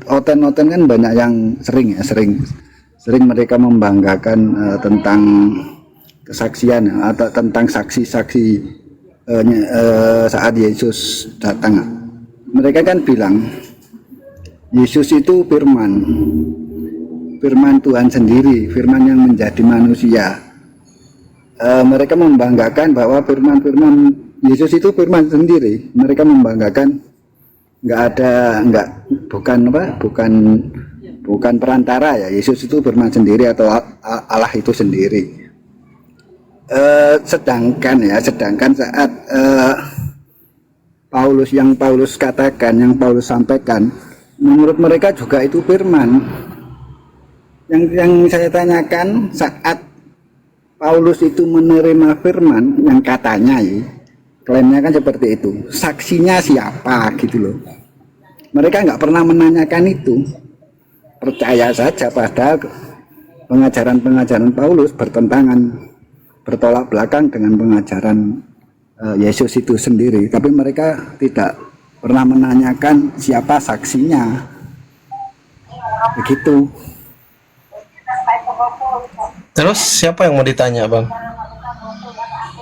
Oten kan banyak yang sering mereka membanggakan tentang kesaksian atau tentang saksi-saksi saat Yesus datang. Mereka kan bilang Yesus itu firman Tuhan sendiri, firman yang menjadi manusia. Mereka membanggakan bahwa firman Yesus itu firman sendiri. Mereka membanggakan bukan perantara ya. Yesus itu firman sendiri atau Allah itu sendiri. Sedangkan saat Paulus katakan, yang Paulus sampaikan, menurut mereka juga itu firman. Yang saya tanyakan, saat Paulus itu menerima firman yang katanya klaimnya kan seperti itu, saksinya siapa gitu loh. Mereka nggak pernah menanyakan itu, percaya saja, padahal pengajaran Paulus bertolak belakang dengan pengajaran Yesus itu sendiri. Tapi mereka tidak pernah menanyakan siapa saksinya, begitu. Terus siapa yang mau ditanya bang?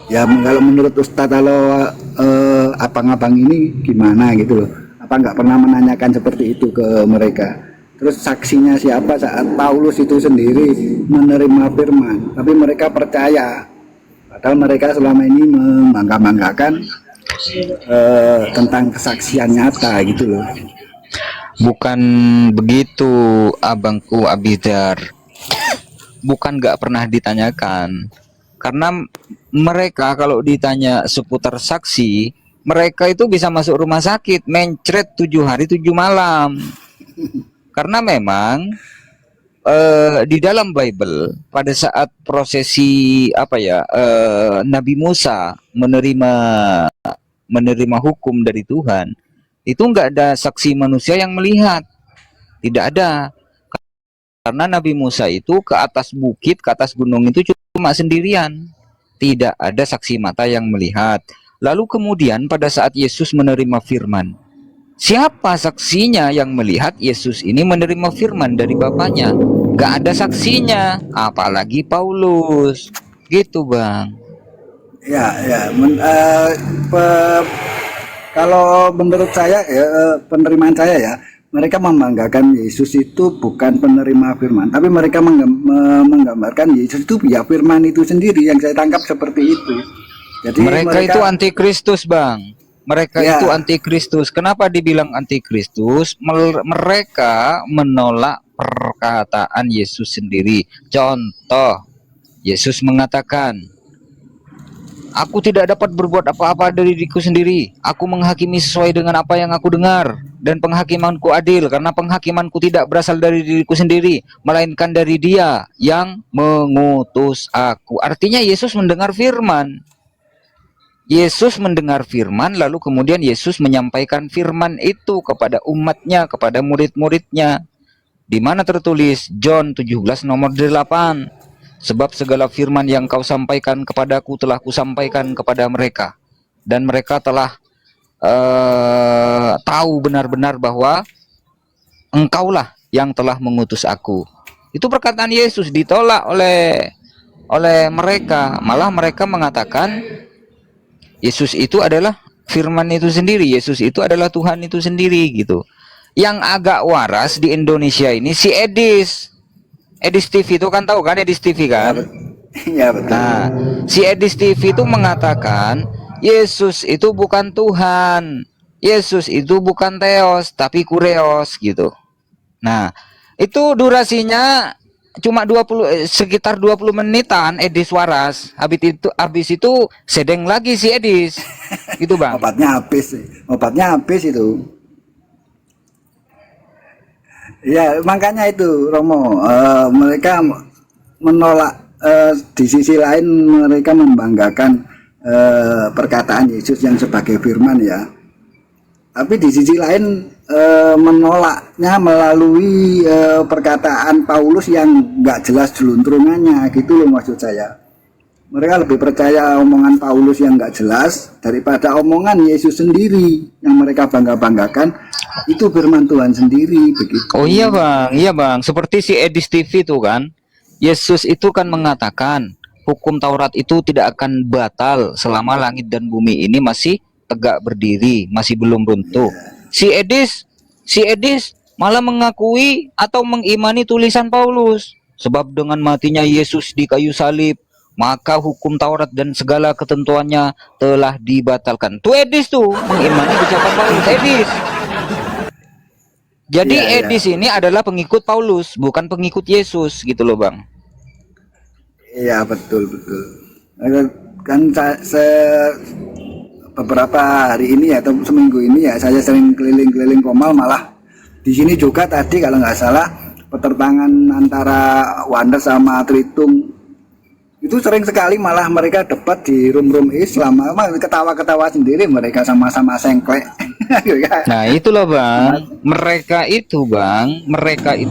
Ya kalau menurut Ustadz, kalau abang-abang ini gimana gitu loh, apa nggak pernah menanyakan seperti itu ke mereka? Terus saksinya siapa saat Paulus itu sendiri menerima firman, tapi mereka percaya, padahal mereka selama ini membangga-banggakan tentang kesaksian nyata gitu loh. Bukan begitu abangku Abidar, bukan nggak pernah ditanyakan. Karena mereka kalau ditanya seputar saksi, mereka itu bisa masuk rumah sakit, mencret 7 hari 7 malam. Karena memang di dalam Bible pada saat prosesi Nabi Musa menerima hukum dari Tuhan, itu enggak ada saksi manusia yang melihat, tidak ada. Karena Nabi Musa itu ke atas bukit, ke atas gunung itu cuma sendirian, tidak ada saksi mata yang melihat. Lalu kemudian pada saat Yesus menerima firman, siapa saksinya yang melihat Yesus ini menerima firman dari Bapaknya? Gak ada saksinya, apalagi Paulus, gitu bang. Kalau menurut saya penerimaan saya ya, mereka membanggakan Yesus itu bukan penerima firman, tapi mereka menggambarkan Yesus itu ya firman itu sendiri. Yang saya tangkap seperti itu. Jadi mereka itu antikristus bang. Mereka itu antikristus. Kenapa dibilang antikristus? Mereka menolak perkataan Yesus sendiri. Contoh, Yesus mengatakan, aku tidak dapat berbuat apa-apa dari diriku sendiri. Aku menghakimi sesuai dengan apa yang aku dengar. Dan penghakimanku adil, karena penghakimanku tidak berasal dari diriku sendiri, melainkan dari Dia yang mengutus aku. Artinya Yesus mendengar firman. Yesus mendengar firman, lalu kemudian Yesus menyampaikan firman itu kepada umatnya, kepada murid-muridnya. Di mana tertulis John 17 nomor 8. Sebab segala firman yang kau sampaikan kepadaku telah kusampaikan kepada mereka. Dan mereka telah tahu benar-benar bahwa engkaulah yang telah mengutus aku. Itu perkataan Yesus ditolak oleh mereka. Malah mereka mengatakan Yesus itu adalah firman itu sendiri, Yesus itu adalah Tuhan itu sendiri gitu. Yang agak waras di Indonesia ini si Edis. Edis TV itu kan tahu kan, Edis TV kan? Iya betul. Nah, si Edis TV itu mengatakan Yesus itu bukan Tuhan. Yesus itu bukan Theos, tapi Kureos gitu. Nah, itu durasinya cuma sekitar 20 menitan Edis waras. Habis itu sedeng lagi si Edis. Gitu, Bang. Obatnya habis itu. Ya, makanya itu Romo, mereka menolak, di sisi lain mereka membanggakan perkataan Yesus yang sebagai firman ya. Tapi di sisi lain menolaknya melalui perkataan Paulus yang nggak jelas jeluntrungannya, gitu loh maksud saya. Mereka lebih percaya omongan Paulus yang nggak jelas daripada omongan Yesus sendiri yang mereka bangga-banggakan. Itu firman Tuhan sendiri begitu. Oh iya bang, seperti si Edis TV itu kan, Yesus itu kan mengatakan hukum Taurat itu tidak akan batal selama langit dan bumi ini masih tegak berdiri, masih belum runtuh. Si Edis malah mengakui atau mengimani tulisan Paulus, sebab dengan matinya Yesus di kayu salib maka hukum Taurat dan segala ketentuannya telah dibatalkan. Tuh Edis tuh mengimani ucapan Paulus. Edis. Jadi Edis ini adalah pengikut Paulus, bukan pengikut Yesus gitu loh bang. Iya betul. Kan beberapa hari ini atau seminggu ini ya saya sering keliling-keliling Komal, malah di sini juga tadi kalau nggak salah pertentangan antara Wander sama Tritung itu sering sekali, malah mereka debat di room Islam, ketawa-ketawa sendiri mereka sama-sama sengklek. Nah itulah bang, mereka itu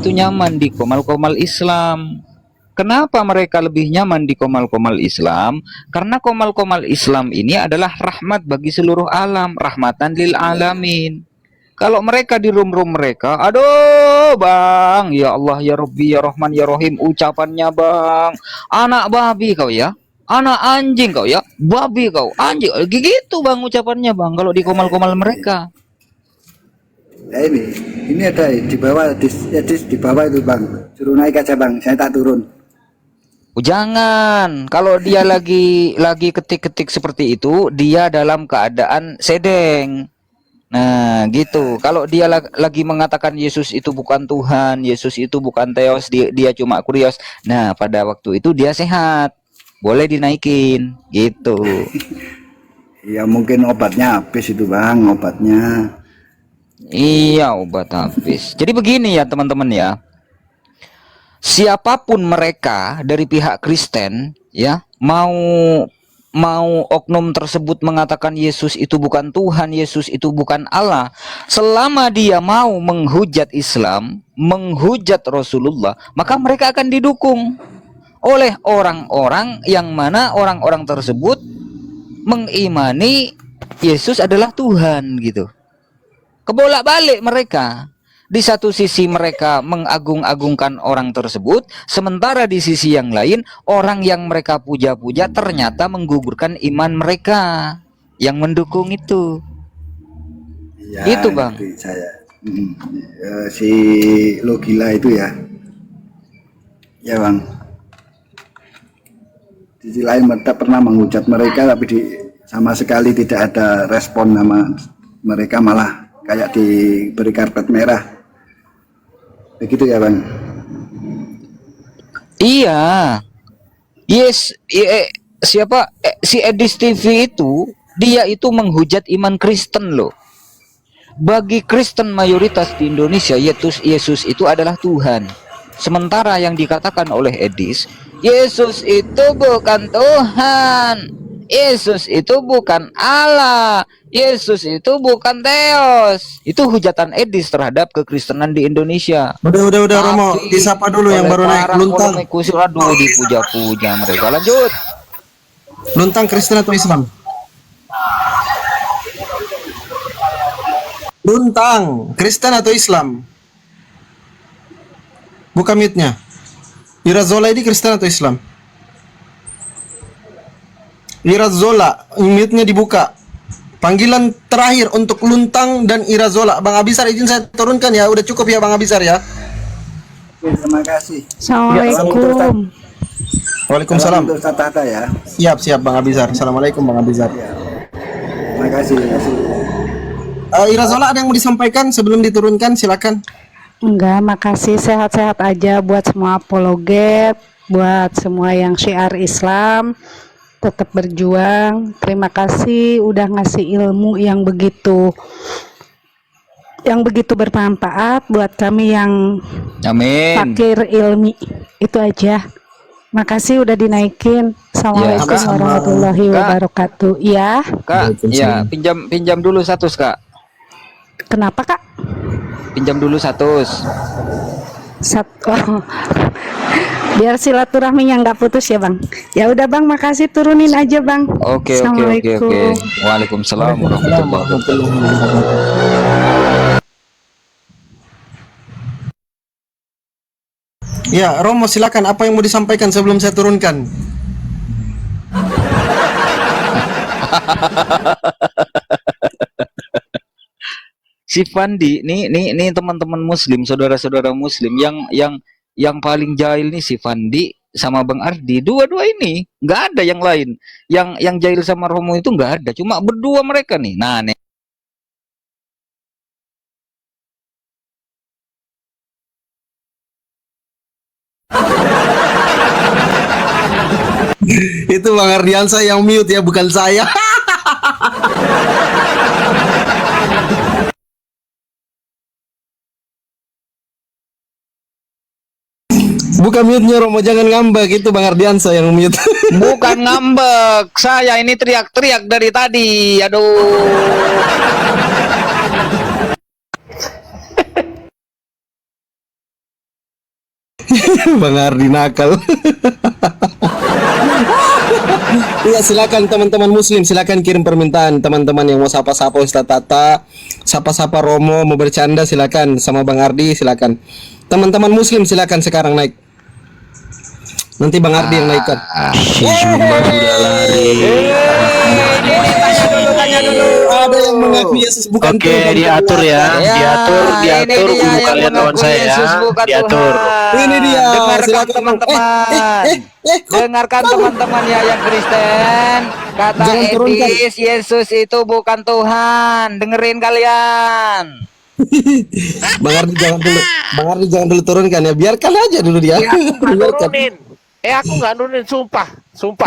nyaman di Komal-Komal Islam. Kenapa mereka lebih nyaman di Komal-Komal Islam? Karena Komal-Komal Islam ini adalah rahmat bagi seluruh alam, rahmatan lil alamin. Kalau mereka di room mereka, aduh bang, ya Allah ya Rabbi ya Rahman ya Rahim, ucapannya bang, anak babi kau ya, anak anjing kau ya, babi kau, anjing, gitu bang ucapannya bang. Kalau di Komal-Komal mereka. Ya ini ada di bawah, di bawah itu bang, suruh naik aja bang, saya tak turun. Jangan, kalau dia lagi ketik-ketik seperti itu, dia dalam keadaan sedeng. Nah, gitu. Kalau dia lagi mengatakan Yesus itu bukan Tuhan, Yesus itu bukan Theos, dia cuma Kurios. Nah, pada waktu itu dia sehat. Boleh dinaikin, gitu. Ya mungkin obatnya habis itu bang, obatnya. Iya, obat habis. Jadi begini ya teman-teman ya. Siapapun mereka dari pihak Kristen ya, mau oknum tersebut mengatakan Yesus itu bukan Tuhan, Yesus itu bukan Allah, selama dia mau menghujat Islam, menghujat Rasulullah, maka mereka akan didukung oleh orang-orang yang mana orang-orang tersebut mengimani Yesus adalah Tuhan gitu. Kebolak-balik mereka. Di satu sisi mereka mengagung-agungkan orang tersebut, sementara di sisi yang lain orang yang mereka puja-puja ternyata menggugurkan iman mereka yang mendukung itu. Ya, itu bang. Saya si Logila itu ya, ya bang. Di sisi lain mereka pernah menghujat mereka, tapi sama sekali tidak ada respon sama mereka, malah kayak diberi karpet merah. Begitu ya bang. Iya. Si Edis TV itu dia itu menghujat iman Kristen loh. Bagi Kristen mayoritas di Indonesia Yesus itu adalah Tuhan. Sementara yang dikatakan oleh Edis, Yesus itu bukan Tuhan, Yesus itu bukan Allah, Yesus itu bukan Theos. Itu hujatan Edis terhadap kekristenan di Indonesia. Udah Romo, disapa dulu yang baru naik. Luntang. Aduh, dipuja-puja mereka. Lanjut. Luntang Kristen atau Islam? Luntang, Kristen atau Islam? Buka mute-nya. Irazola ini Kristen atau Islam? Irazola, mute-nya dibuka. Panggilan terakhir untuk Luntang dan Irazola. Bang Abisar izin saya turunkan ya. Udah cukup ya Bang Abisar ya. Oke, terima kasih. Assalamualaikum. Waalaikumsalam. Untuk Ustaz Tata ya. Siap Bang Abisar. Assalamualaikum Bang Abisar. Terima kasih. Irazola ada yang mau disampaikan sebelum diturunkan? Silakan. Enggak, makasih. Sehat-sehat aja buat semua apologet, buat semua yang syiar Islam. Tetap berjuang. Terima kasih udah ngasih ilmu yang begitu bermanfaat buat kami yang fakir ilmi. Itu aja. Makasih udah dinaikin. Assalamualaikum warahmatullahi wabarakatuh. Ya. Kak, ya pinjam dulu 100 Kak. Kenapa Kak? Pinjam dulu 100. Biar silaturahminya nggak putus ya Bang. Ya udah Bang, makasih, turunin aja Bang. Oke. Waalaikumsalam warahmatullahi wabarakatuh. Ya, Romo silakan, apa yang mau disampaikan sebelum saya turunkan? Si Fandi, nih teman-teman Muslim, saudara-saudara Muslim yang paling jahil nih si Fandi sama Bang Ardi. Dua-dua ini nggak ada yang lain. Yang jahil sama Romo itu nggak ada, cuma berdua mereka nih. Nah, nih. Itu Bang Ardiansa yang mute ya, bukan saya. Bukan mute-nya Romo, jangan ngambek, itu Bang Ardiansa yang mute. Bukan ngambek, saya ini teriak-teriak dari tadi. Aduh. Bang Ardi nakal. Ya, silakan teman-teman Muslim, silakan kirim permintaan. Teman-teman yang mau sapa-sapa Ustaz Tata, sapa-sapa Romo, mau bercanda silakan, sama Bang Ardi silakan. Teman-teman Muslim silakan sekarang naik. Nanti Bang Ardi yang naikkan. Ada yang mengaku Yesus bukan Tuhan. Diatur ya, diatur guru kalian lawan saya ya, diatur. Ini dia. Dengarkan teman-teman. Dengarkan teman-teman ya yang Kristen. Kata Edis, Yesus itu bukan Tuhan. Dengerin kalian. Bang Ardi jangan dulu turunkan ya, biarkan aja dulu dia. Biarkan. Aku nggak nurunin, sumpah.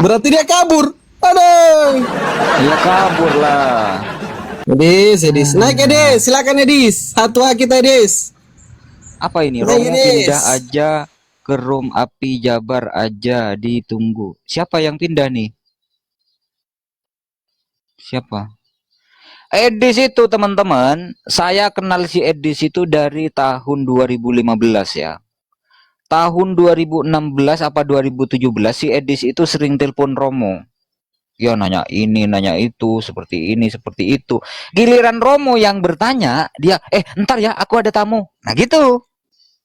Berarti dia kabur. Aduh. Dia kabur lah. Edis, naik Edis, silakan Edis. Satu kita Edis. Apa ini? Romo pindah aja ke room api Jabar aja, ditunggu. Siapa yang pindah nih? Siapa? Edis itu teman-teman, saya kenal si Edis itu dari tahun 2015 ya. Tahun 2016 apa 2017 si Edis itu sering telepon Romo. Ya nanya ini, nanya itu, seperti ini, seperti itu. Giliran Romo yang bertanya, dia, ntar ya aku ada tamu. Nah gitu.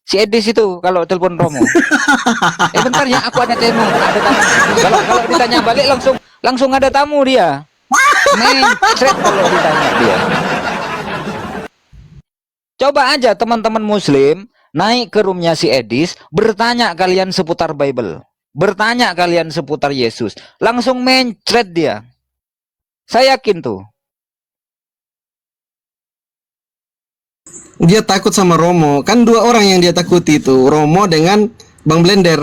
Si Edis itu kalau telepon Romo. Bentar ya aku ada tamu, Kalau ditanya balik langsung ada tamu dia. Mencret kalau ditanya dia. Coba aja teman-teman Muslim naik ke roomnya si Edis, bertanya kalian seputar Bible, bertanya kalian seputar Yesus, langsung mencret dia. Saya yakin tuh. Dia takut sama Romo. Kan dua orang yang dia takuti itu, Romo dengan Bang Blender.